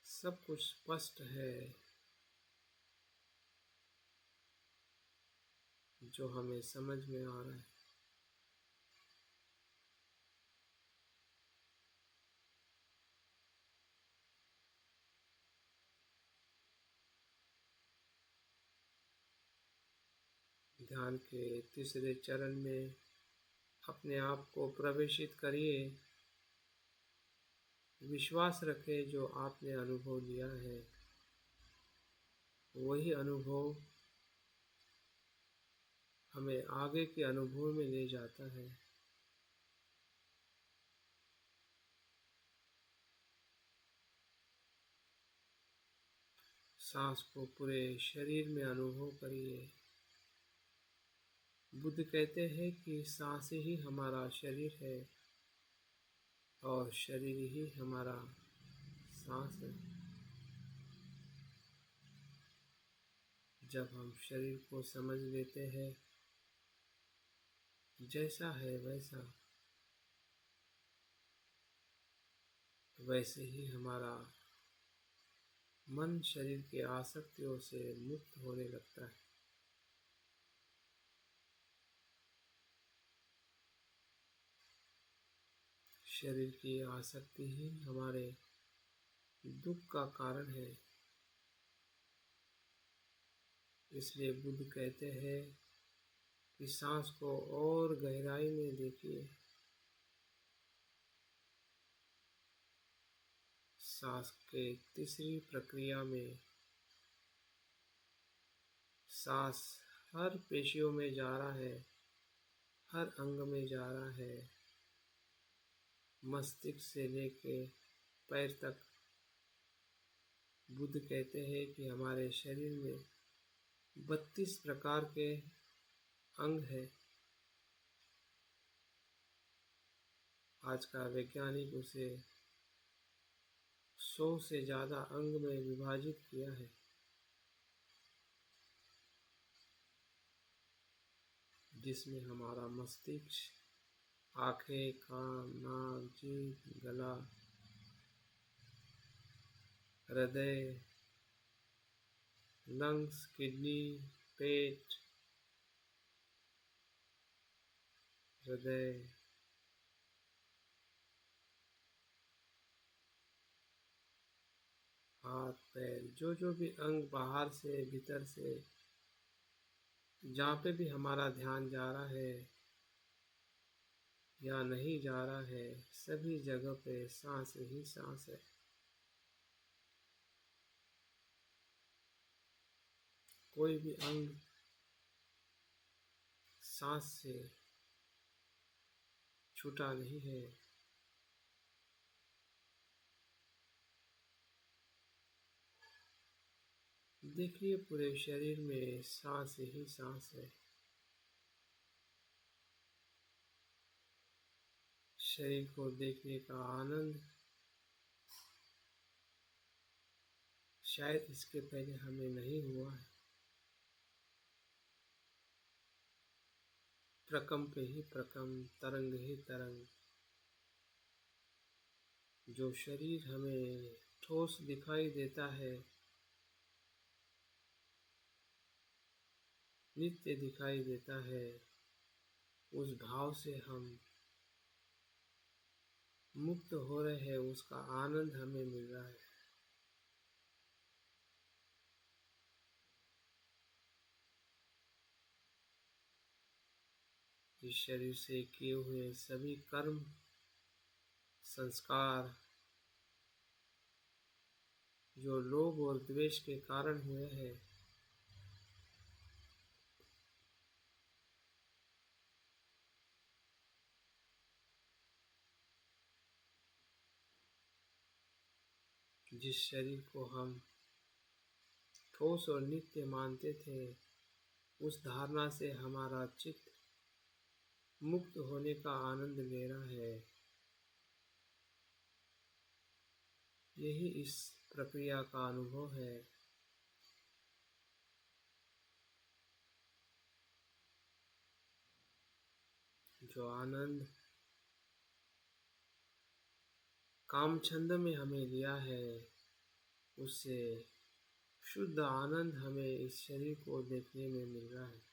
सब कुछ स्पष्ट है जो हमें समझ में आ रहा है। ध्यान के तीसरे चरण में अपने आप को प्रवेशित करिए। विश्वास रखें जो आपने अनुभव लिया है वही अनुभव हमें आगे के अनुभव में ले जाता है। सांस को पूरे शरीर में अनुभव करिए। बुद्ध कहते हैं कि सांस ही हमारा शरीर है और शरीर ही हमारा सांस है। जब हम शरीर को समझ लेते हैं जैसा है वैसे ही हमारा मन शरीर की आसक्तियों से मुक्त होने लगता है। शरीर की आसक्ति ही हमारे दुख का कारण है। इसलिए बुद्ध कहते हैं कि सांस को और गहराई में देखिए। सांस के तीसरी प्रक्रिया में सांस हर पेशियों में जा रहा है, हर अंग में जा रहा है। मस्तिष्क से लेके पैर तक। बुद्ध कहते हैं कि हमारे शरीर में 32 प्रकार के अंग है। आज का वैज्ञानिक उसे 100 से ज़्यादा अंग में विभाजित किया है। जिसमें हमारा मस्तिष्क, आँखें, कान, नाक, जीभ, गला, हृदय, लंग्स, किडनी, पेट, हृदय, हाथ, पैर, जो भी अंग बाहर से भीतर से जहाँ पे भी हमारा ध्यान जा रहा है या नहीं जा रहा है, सभी जगह पे सांस ही सांस है। कोई भी अंग सांस से छूटा नहीं है। देखिए पूरे शरीर में सांस ही सांस है। शरीर को देखने का आनंद शायद इसके पहले हमें नहीं हुआ है। प्रकंप ही प्रकंप, तरंग ही तरंग। जो शरीर हमें ठोस दिखाई देता है, नित्य दिखाई देता है, उस भाव से हम मुक्त हो रहे हैं उसका आनंद हमें मिल रहा है। इस शरीर से किए हुए सभी कर्म, संस्कार जो लोभ और द्वेष के कारण हुए हैं, जिस शरीर को हम ठोस और नित्य मानते थे, उस धारणा से हमारा चित्त मुक्त होने का आनंद ले रहा है। यही इस प्रक्रिया का अनुभव है। जो आनंद काम छंद में हमें लिया है, उससे शुद्ध आनंद हमें इस शरीर को देखने में मिल रहा है।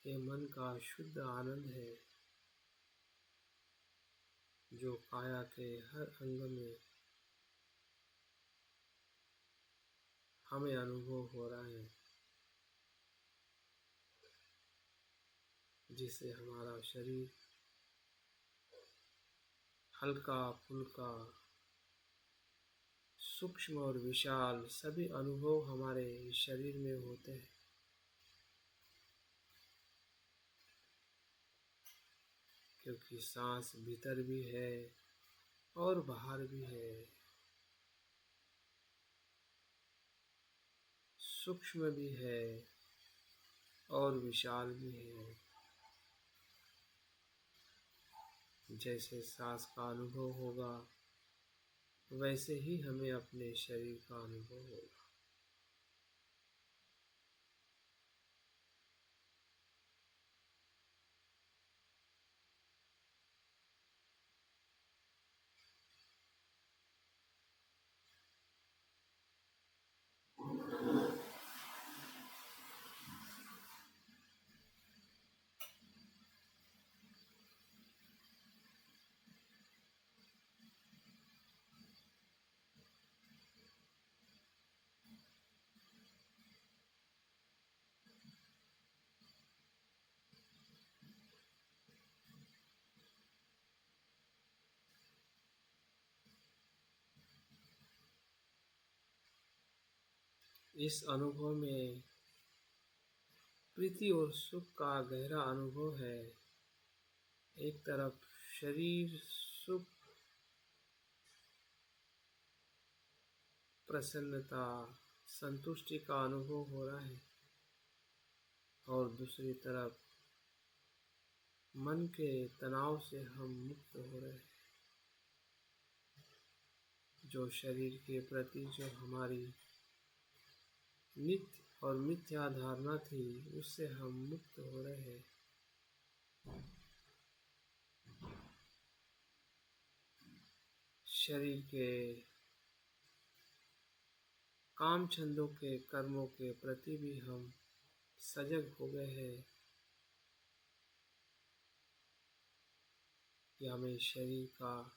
ये मन का शुद्ध आनंद है, जो काया के हर अंग में हमें अनुभव हो रहा है, जिससे हमारा शरीर हल्का फुल्का, सूक्ष्म और विशाल सभी अनुभव हमारे शरीर में होते हैं। क्योंकि सांस भीतर भी है और बाहर भी है, सूक्ष्म भी है और विशाल भी है। जैसे सांस का अनुभव होगा, वैसे ही हमें अपने शरीर का अनुभव होगा। इस अनुभव में प्रीति और सुख का गहरा अनुभव है। एक तरफ शरीर सुख, प्रसन्नता, संतुष्टि का अनुभव हो रहा है, और दूसरी तरफ मन के तनाव से हम मुक्त हो रहे हैं। जो शरीर के प्रति जो हमारी नित्य और मिथ्या धारणा थी, उससे हम मुक्त हो रहे हैं। शरीर के काम छंदों के कर्मों के प्रति भी हम सजग हो गए हैं कि हमें शरीर का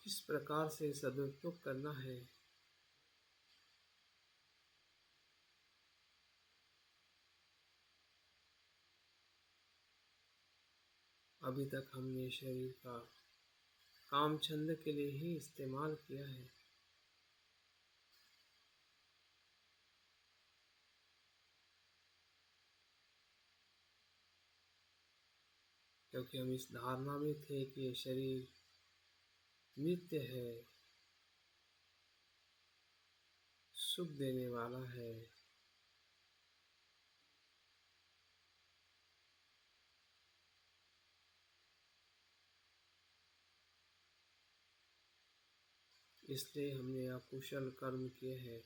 किस प्रकार से सदुपयोग करना है। अभी तक हमने शरीर का काम छंद के लिए ही इस्तेमाल किया है। क्योंकि हम इस धारणा में थे कि ये शरीर नित्य है, सुख देने वाला है। इसलिए हमने अकुशल कर्म किए हैं।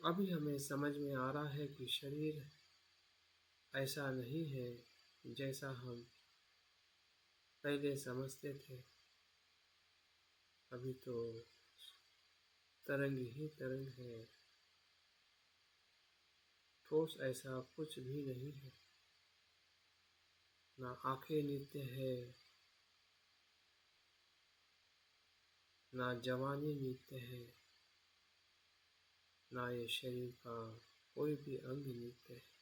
अभी हमें समझ में आ रहा है कि शरीर ऐसा नहीं है, जैसा हम पहले समझते थे, अभी तो तरंग ही तरंग है, ठोस ऐसा कुछ भी नहीं है। ना आंखें नित्य है, ना जवानी नित्य है, ना ये शरीर का कोई भी अंग नित्य है।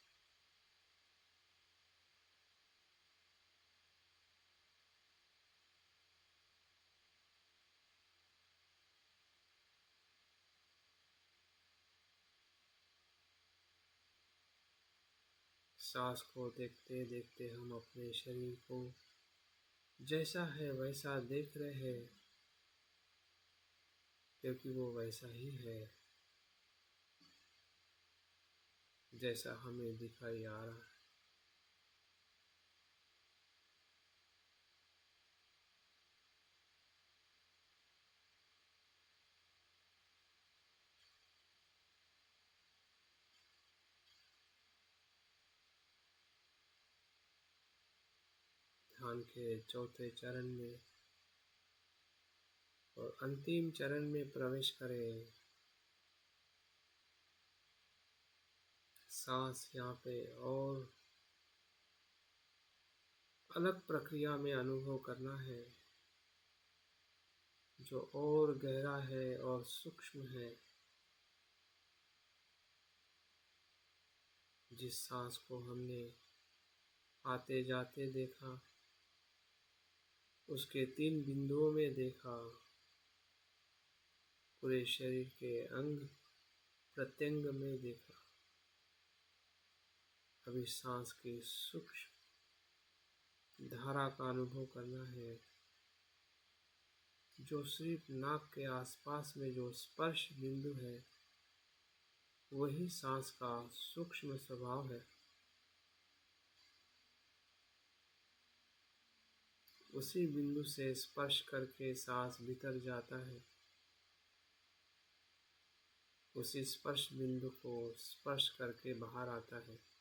सांस को देखते देखते हम अपने शरीर को जैसा है वैसा देख रहे हैं, क्योंकि वो वैसा ही है जैसा हमें दिखाई आ रहा है। ध्यान के चौथे चरण में और अंतिम चरण में प्रवेश करें। सांस यहाँ पे और अलग प्रक्रिया में अनुभव करना है, जो और गहरा है और सूक्ष्म है। जिस सांस को हमने आते जाते देखा, उसके 3 बिंदुओं में देखा, पूरे शरीर के अंग प्रत्यंग में देखा। अभी सांस की सूक्ष्म धारा का अनुभव करना है, जो सिर्फ नाक के आसपास में जो स्पर्श बिंदु है, वही सांस का सूक्ष्म स्वभाव है। उसी बिंदु से स्पर्श करके सांस भीतर जाता है, उसी स्पर्श बिंदु को स्पर्श करके बाहर आता है।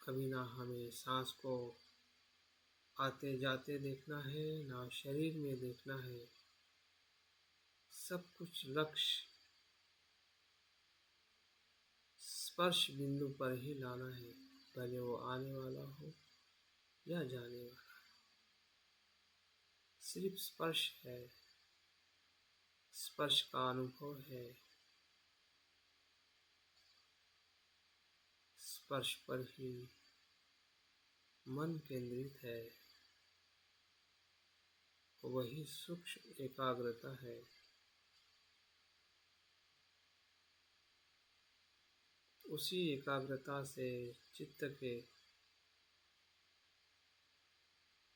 कभी ना हमें सांस को आते जाते देखना है, ना शरीर में देखना है। सब कुछ लक्ष्य स्पर्श बिंदु पर ही लाना है, भले वो आने वाला हो या जाने वाला। सिर्फ स्पर्श है, स्पर्श का अनुभव है, स्पर्श पर ही मन केंद्रित है। वही सूक्ष्म एकाग्रता है। उसी एकाग्रता से चित्त के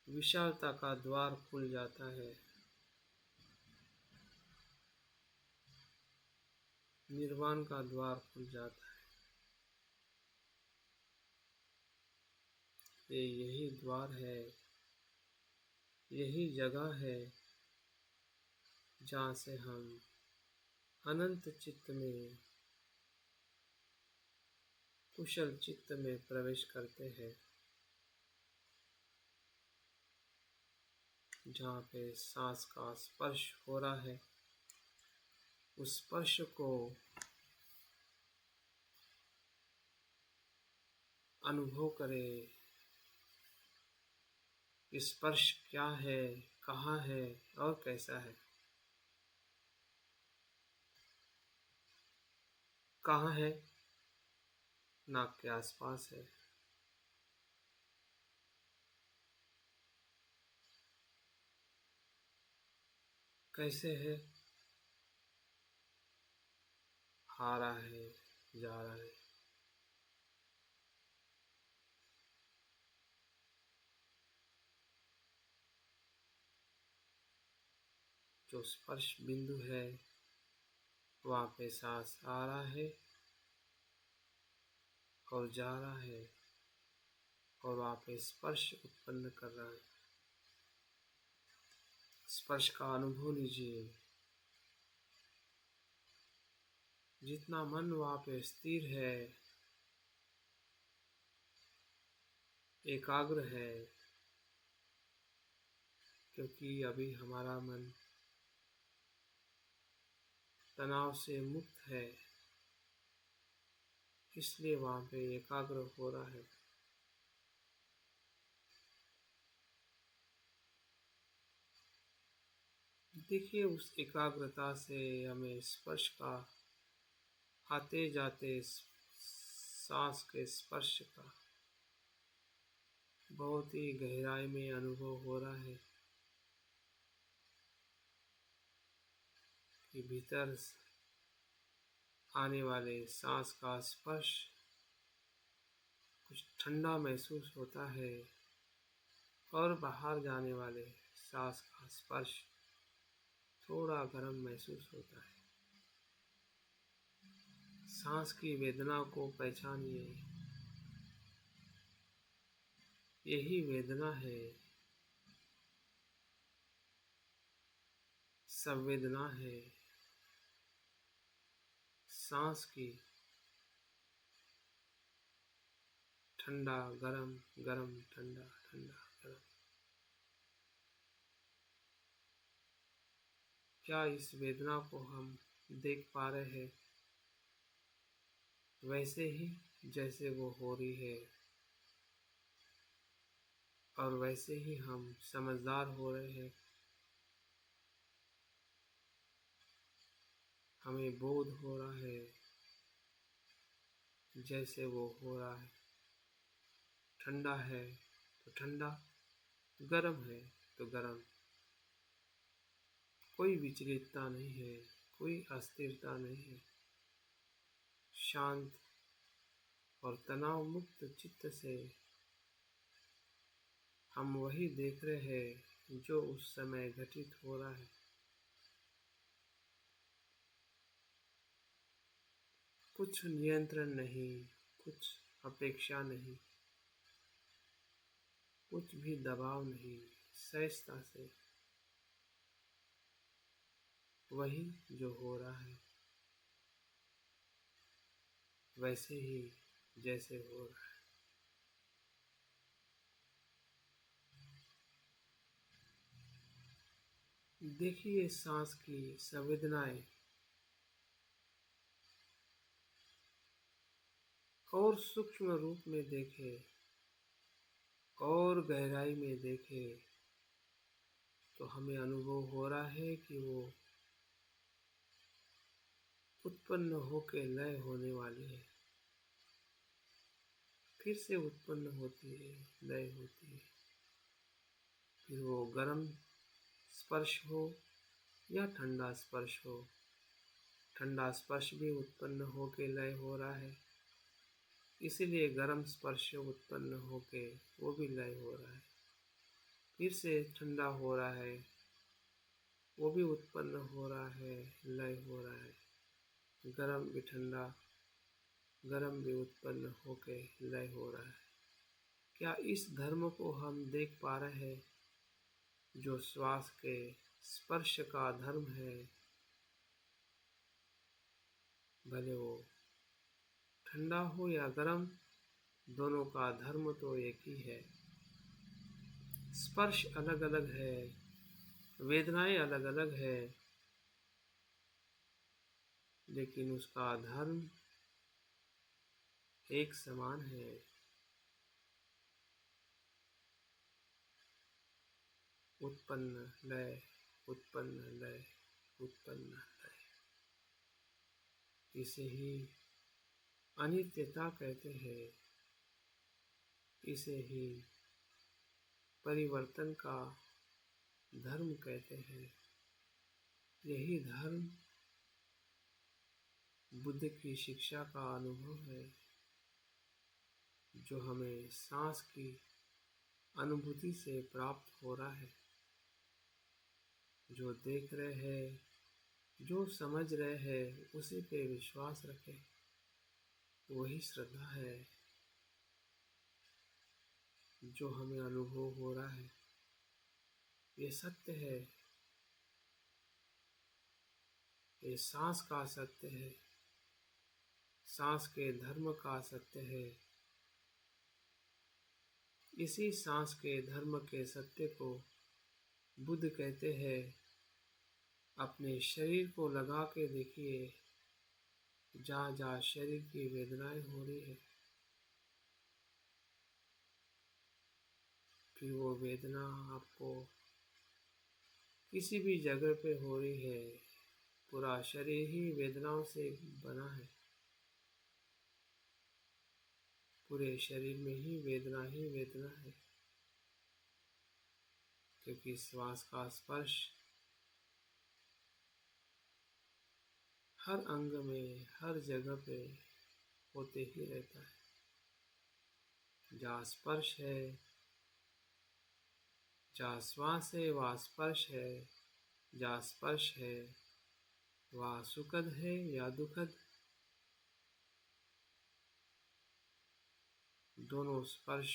विशालता का द्वार खुल जाता है। निर्वाण का द्वार खुल जाता है। ये यही द्वार है, यही जगह है जहाँ से हम अनंत चित्त में, कुशल चित्त में प्रवेश करते हैं, जहाँ पे सांस का स्पर्श हो रहा है। उस स्पर्श को अनुभव करें कि स्पर्श क्या है, कहाँ है और कैसा है। कहाँ है? नाक के आसपास है। कैसे है? आ रहा है, जा रहा है। जो स्पर्श बिंदु है, वहाँ पे सांस आ रहा है और जा रहा है, और वहाँ पे स्पर्श उत्पन्न कर रहा है। स्पर्श का अनुभव लीजिए। जितना मन वहाँ पे स्थिर है, एकाग्र है, क्योंकि अभी हमारा मन तनाव से मुक्त है, इसलिए वहाँ पे एकाग्र हो रहा है। देखिए, उस एकाग्रता से हमें स्पर्श का, आते जाते सांस के स्पर्श का बहुत ही गहराई में अनुभव हो रहा है कि भीतर आने वाले सांस का स्पर्श कुछ ठंडा महसूस होता है और बाहर जाने वाले सांस का स्पर्श थोड़ा गर्म महसूस होता है। सांस की वेदना को पहचानिए, यही वेदना है, संवेदना है सांस की। ठंडा गरम, गरम ठंडा, ठंडा गरम। क्या इस वेदना को हम देख पा रहे हैं वैसे ही जैसे वो हो रही है, और वैसे ही हम समझदार हो रहे हैं। हमें बोध हो रहा है जैसे वो हो रहा है। ठंडा है तो ठंडा, गरम है तो गरम। कोई विचलितता नहीं है, कोई अस्थिरता नहीं है। शांत और तनाव मुक्त चित्त से हम वही देख रहे हैं जो उस समय घटित हो रहा है। कुछ नियंत्रण नहीं, कुछ अपेक्षा नहीं, कुछ भी दबाव नहीं, सहजता से वही जो हो रहा है वैसे ही जैसे हो रहा है। देखिए सांस की संवेदनाएं और सूक्ष्म रूप में देखें और गहराई में देखें तो हमें अनुभव हो रहा है कि वो उत्पन्न होकर लय होने वाली है, फिर से उत्पन्न होती है, लय होती है। फिर वो गर्म स्पर्श हो या ठंडा स्पर्श हो, ठंडा स्पर्श भी उत्पन्न होकर लय हो रहा है, इसीलिए गर्म स्पर्श उत्पन्न होके वो भी लय हो रहा है। फिर से ठंडा हो रहा है, वो भी उत्पन्न हो रहा है, लय हो रहा है। गरम भी ठंडा, गरम भी उत्पन्न होके लय हो रहा है। क्या इस धर्म को हम देख पा रहे हैं जो श्वास के स्पर्श का धर्म है? भले वो ठंडा हो या गरम, दोनों का धर्म तो एक ही है। स्पर्श अलग अलग है, वेदनाएं अलग अलग है, लेकिन उसका धर्म एक समान है। उत्पन्न लय, उत्पन्न लय, उत्पन्न लय। इसे ही अनित्यता कहते हैं, इसे ही परिवर्तन का धर्म कहते हैं। यही धर्म बुद्ध की शिक्षा का अनुभव है, जो हमें सांस की अनुभूति से प्राप्त हो रहा है। जो देख रहे हैं, जो समझ रहे हैं, उसी पे विश्वास रखें, वही श्रद्धा है। जो हमें अनुभव हो रहा है ये सत्य है, ये सांस का सत्य है, सांस के धर्म का सत्य है। इसी सांस के धर्म के सत्य को बुद्ध कहते हैं, अपने शरीर को लगा के देखिए, जहाँ जहाँ शरीर की वेदनाएं हो रही है, फिर वो वेदना आपको किसी भी जगह पे हो रही है, पूरा शरीर ही वेदनाओं से बना है, पूरे शरीर में ही वेदना है, क्योंकि श्वास का स्पर्श हर अंग में, हर जगह पे होते ही रहता है। जहाँ स्पर्श है, जहाँ श्वास है वहाँ स्पर्श है, जहाँ स्पर्श है वहाँ सुखद है या दुखद, दोनों स्पर्श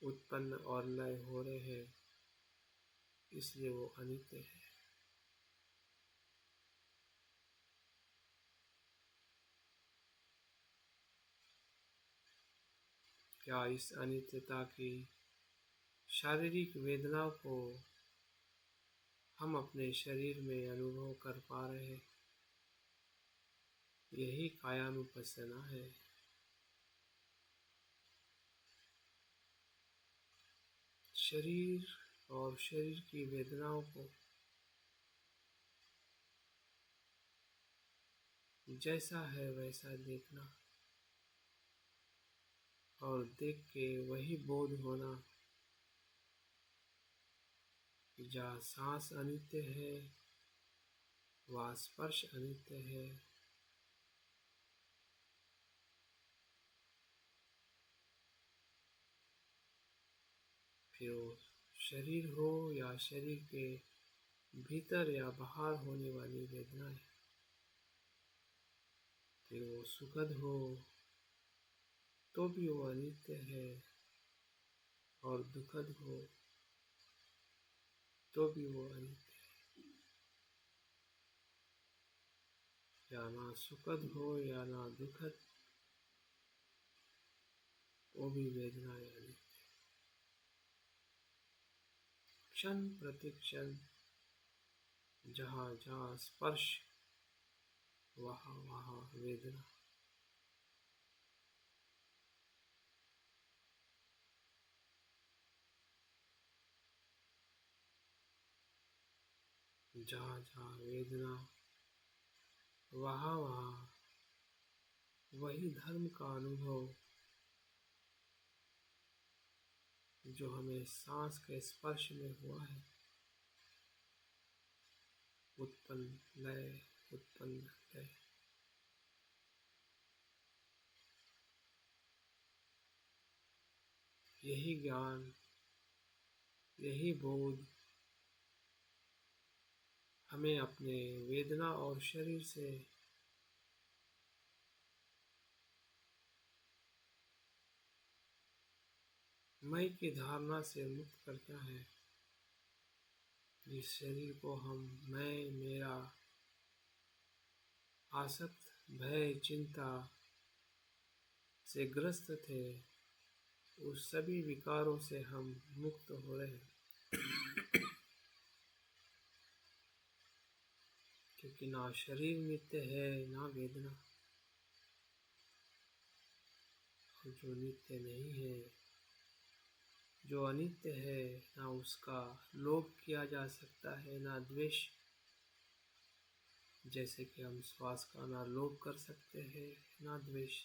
उत्पन्न और लय हो रहे हैं, इसलिए वो अनित्य है। क्या इस अनित्यता की शारीरिक वेदनाओं को हम अपने शरीर में अनुभव कर पा रहे हैं? यही कायानुपස්සना है। शरीर और शरीर की वेदनाओं को जैसा है वैसा देखना, और देख के वही बोध होना कि जहाँ सांस अनित्य है वहाँ स्पर्श अनित्य है, फिर वो शरीर हो या शरीर के भीतर या बाहर होने वाली वेदनाएं, फिर वो सुखद हो तो भी वो अनित्य है, और दुखद हो तो भी वो अनित्य है। या ना सुखद हो या ना दुखद, वो भी वेदनाएं अनित्य। क्षण प्रतिक्षण जहाँ जहाँ स्पर्श, वहाँ वहाँ वेदना। जहाँ जहाँ वेदना, वहाँ वहाँ वही धर्म का अनुभव जो हमें सांस के स्पर्श में हुआ है, उत्पन्न लय, उत्पन्न लय। यही ज्ञान, यही बोध हमें अपने वेदना और शरीर से मैं की धारणा से मुक्त करता है। जिस शरीर को हम मैं, मेरा, आसक्त, भय, चिंता से ग्रस्त थे, उस सभी विकारों से हम मुक्त हो रहे हैं, क्योंकि ना शरीर नित्य है ना वेदना। और जो नित्य नहीं है, जो अनित्य है, ना उसका लोभ किया जा सकता है ना द्वेष, जैसे कि हम श्वास का ना लोभ कर सकते हैं ना द्वेष।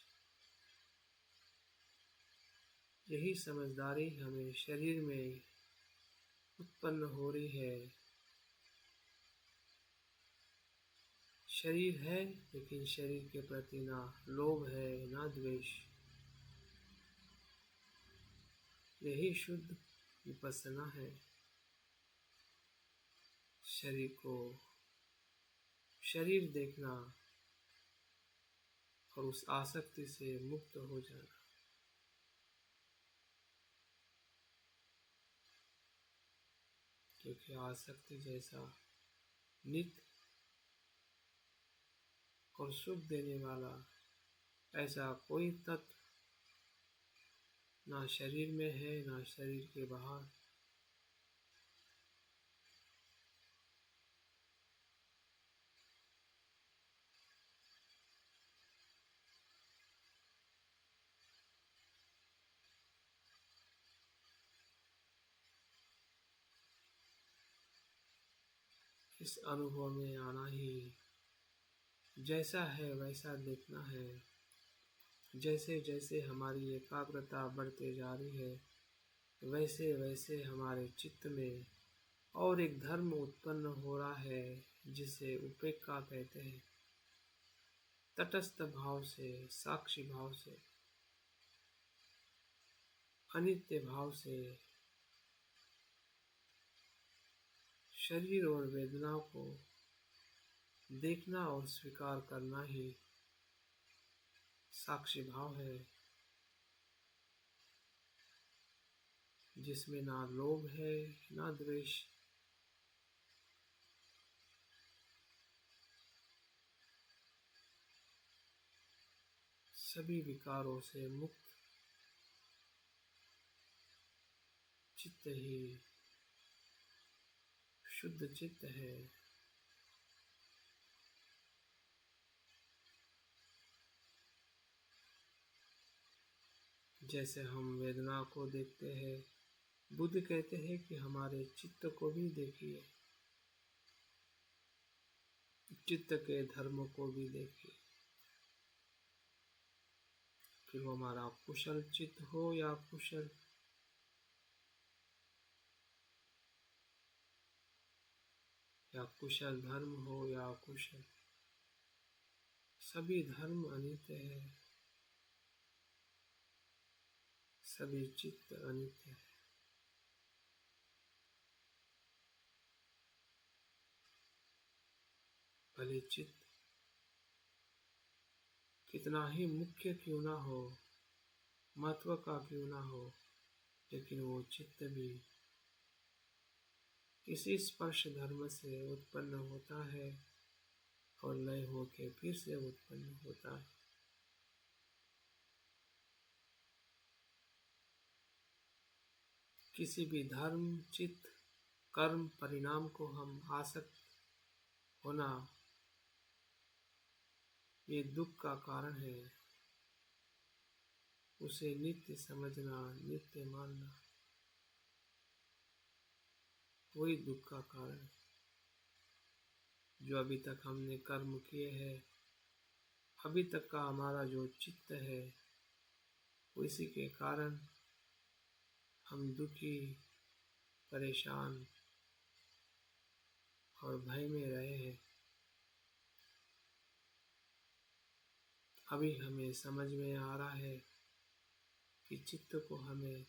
यही समझदारी हमें शरीर में उत्पन्न हो रही है। शरीर है, लेकिन शरीर के प्रति ना लोभ है ना द्वेष। यही शुद्ध विपස්සना है। शरीर को शरीर देखना और उस आसक्ति से मुक्त हो जाना, क्योंकि आसक्ति जैसा नित्य और सुख देने वाला ऐसा कोई तत्व ना शरीर में है ना शरीर के बाहर। इस अनुभव में आना ही, जैसा है वैसा देखना है। जैसे जैसे हमारी एकाग्रता बढ़ते जा रही है, वैसे वैसे हमारे चित्त में और एक धर्म उत्पन्न हो रहा है, जिसे उपेक्षा कहते हैं। तटस्थ भाव से, साक्षी भाव से, अनित्य भाव से शरीर और वेदना को देखना और स्वीकार करना ही साक्षी भाव है, जिसमें ना लोभ है ना द्वेष। सभी विकारों से मुक्त चित्त ही शुद्ध चित्त है। जैसे हम वेदना को देखते हैं, बुद्ध कहते हैं कि हमारे चित्त को भी देखिए, चित्त के धर्म को भी देखिए। फिर वो हमारा कुशल चित्त हो या कुशल, या कुशल धर्म हो या कुशल, सभी धर्म अनित्य है, सभी चित्त अनित्य है। भले चित्त कितना ही मुख्य क्यों ना हो, महत्व का क्यों ना हो, लेकिन वो चित्त भी इसी स्पर्श धर्म से उत्पन्न होता है और लय होके फिर से उत्पन्न होता है। किसी भी धर्म, चित्त, कर्म, परिणाम को हम आसक्त होना, ये दुख का कारण है। उसे नित्य समझना, नित्य मानना, वही दुख का कारण है। जो अभी तक हमने कर्म किए हैं, अभी तक का हमारा जो चित्त है, उसी के कारण हम दुखी, परेशान और भय में रहे हैं। अभी हमें समझ में आ रहा है कि चित्त को हमें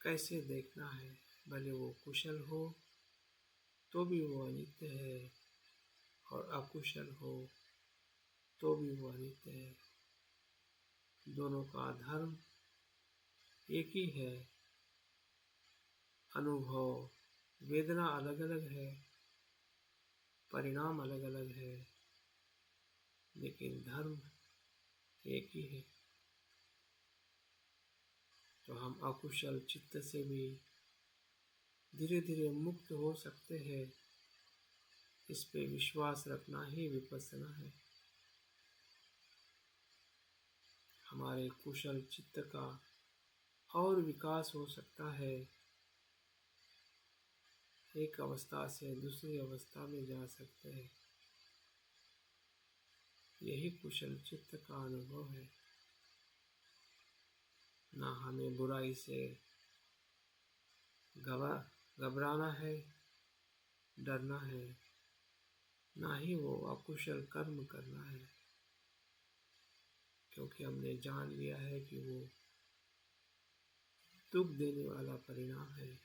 कैसे देखना है। भले वो कुशल हो तो भी वो अनित्य है, और अकुशल हो तो भी वो अनित्य है। दोनों का धर्म एक ही है। अनुभव, वेदना अलग अलग है, परिणाम अलग अलग है, लेकिन धर्म एक ही है। तो हम अकुशल चित्त से भी धीरे धीरे मुक्त हो सकते हैं। इस पे विश्वास रखना ही विपස්සना है। हमारे कुशल चित्त का और विकास हो सकता है, एक अवस्था से दूसरी अवस्था में जा सकते हैं। यही कुशल चित्त का अनुभव है। ना हमें बुराई से घबराना है, डरना है, ना ही वो अकुशल कर्म करना है, क्योंकि हमने जान लिया है कि वो दुख देने वाला परिणाम है।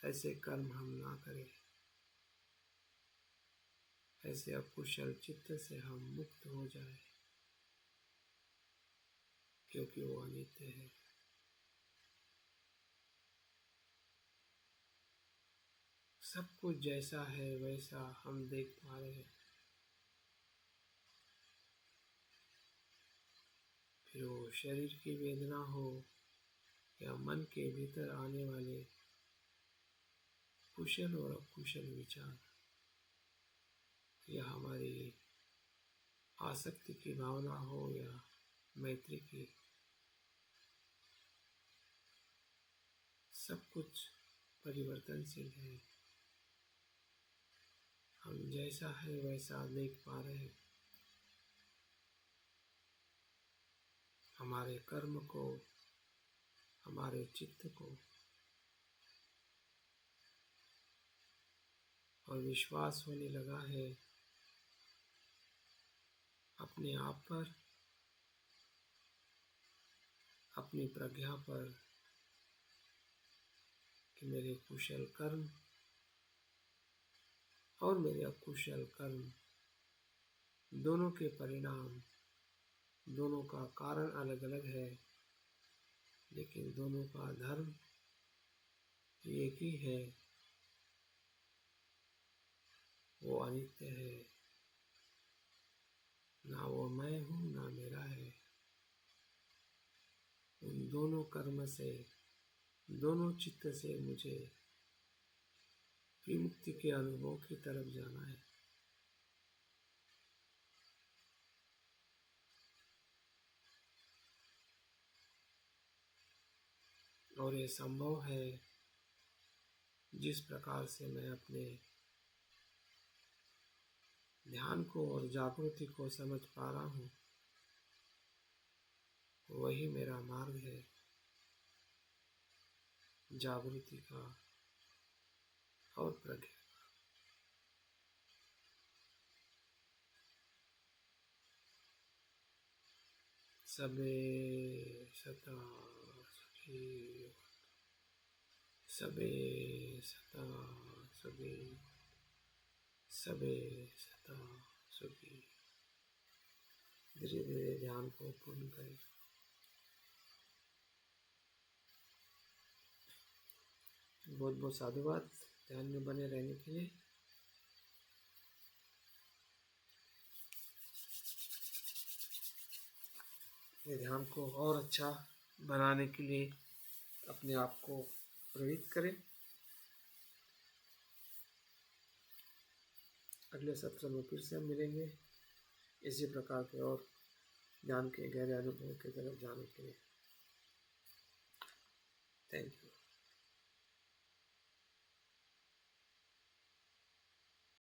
ऐसे कर्म हम ना करें। ऐसे अकुशल चित्त से हम मुक्त हो जाए, क्योंकि वो अनित्य है। सब कुछ जैसा है वैसा हम देख पा रहे हैं। फिर वो शरीर की वेदना हो या मन के भीतर आने वाले कुशल और अकुशल विचार, या हमारी आसक्ति की भावना हो या मैत्री की, सब कुछ परिवर्तनशील है। हम जैसा है वैसा देख पा रहे हैं। हमारे कर्म को, हमारे चित्त को, और विश्वास होने लगा है अपने आप पर, अपनी प्रज्ञा पर, कि मेरे कुशल कर्म और मेरे अकुशल कर्म दोनों के परिणाम, दोनों का कारण अलग अलग है, लेकिन दोनों का धर्म एक ही है, वो अनित्य है। ना वो मैं हूँ ना मेरा है। उन दोनों कर्म से, दोनों चित्त से मुझे विमुक्ति के अनुभव की तरफ जाना है। और ये संभव है जिस प्रकार से मैं अपने ध्यान को और जागृति को समझ पा रहा हूँ, वही मेरा मार्ग है जागृति का और प्रज्ञा। सबे सता सुखी, सबे सता सुखी, सबे सता सुखी। धीरे धीरे ध्यान को पूर्ण करें। बहुत बहुत साधुवाद ध्यान में बने रहने के लिए। ये ध्यान को और अच्छा बनाने के लिए अपने आप को प्रेरित करें। अगले सत्र में फिर से हम मिलेंगे इसी प्रकार के और ज्ञान के गहरे अनुभव की तरफ जाने के लिए। Thank you.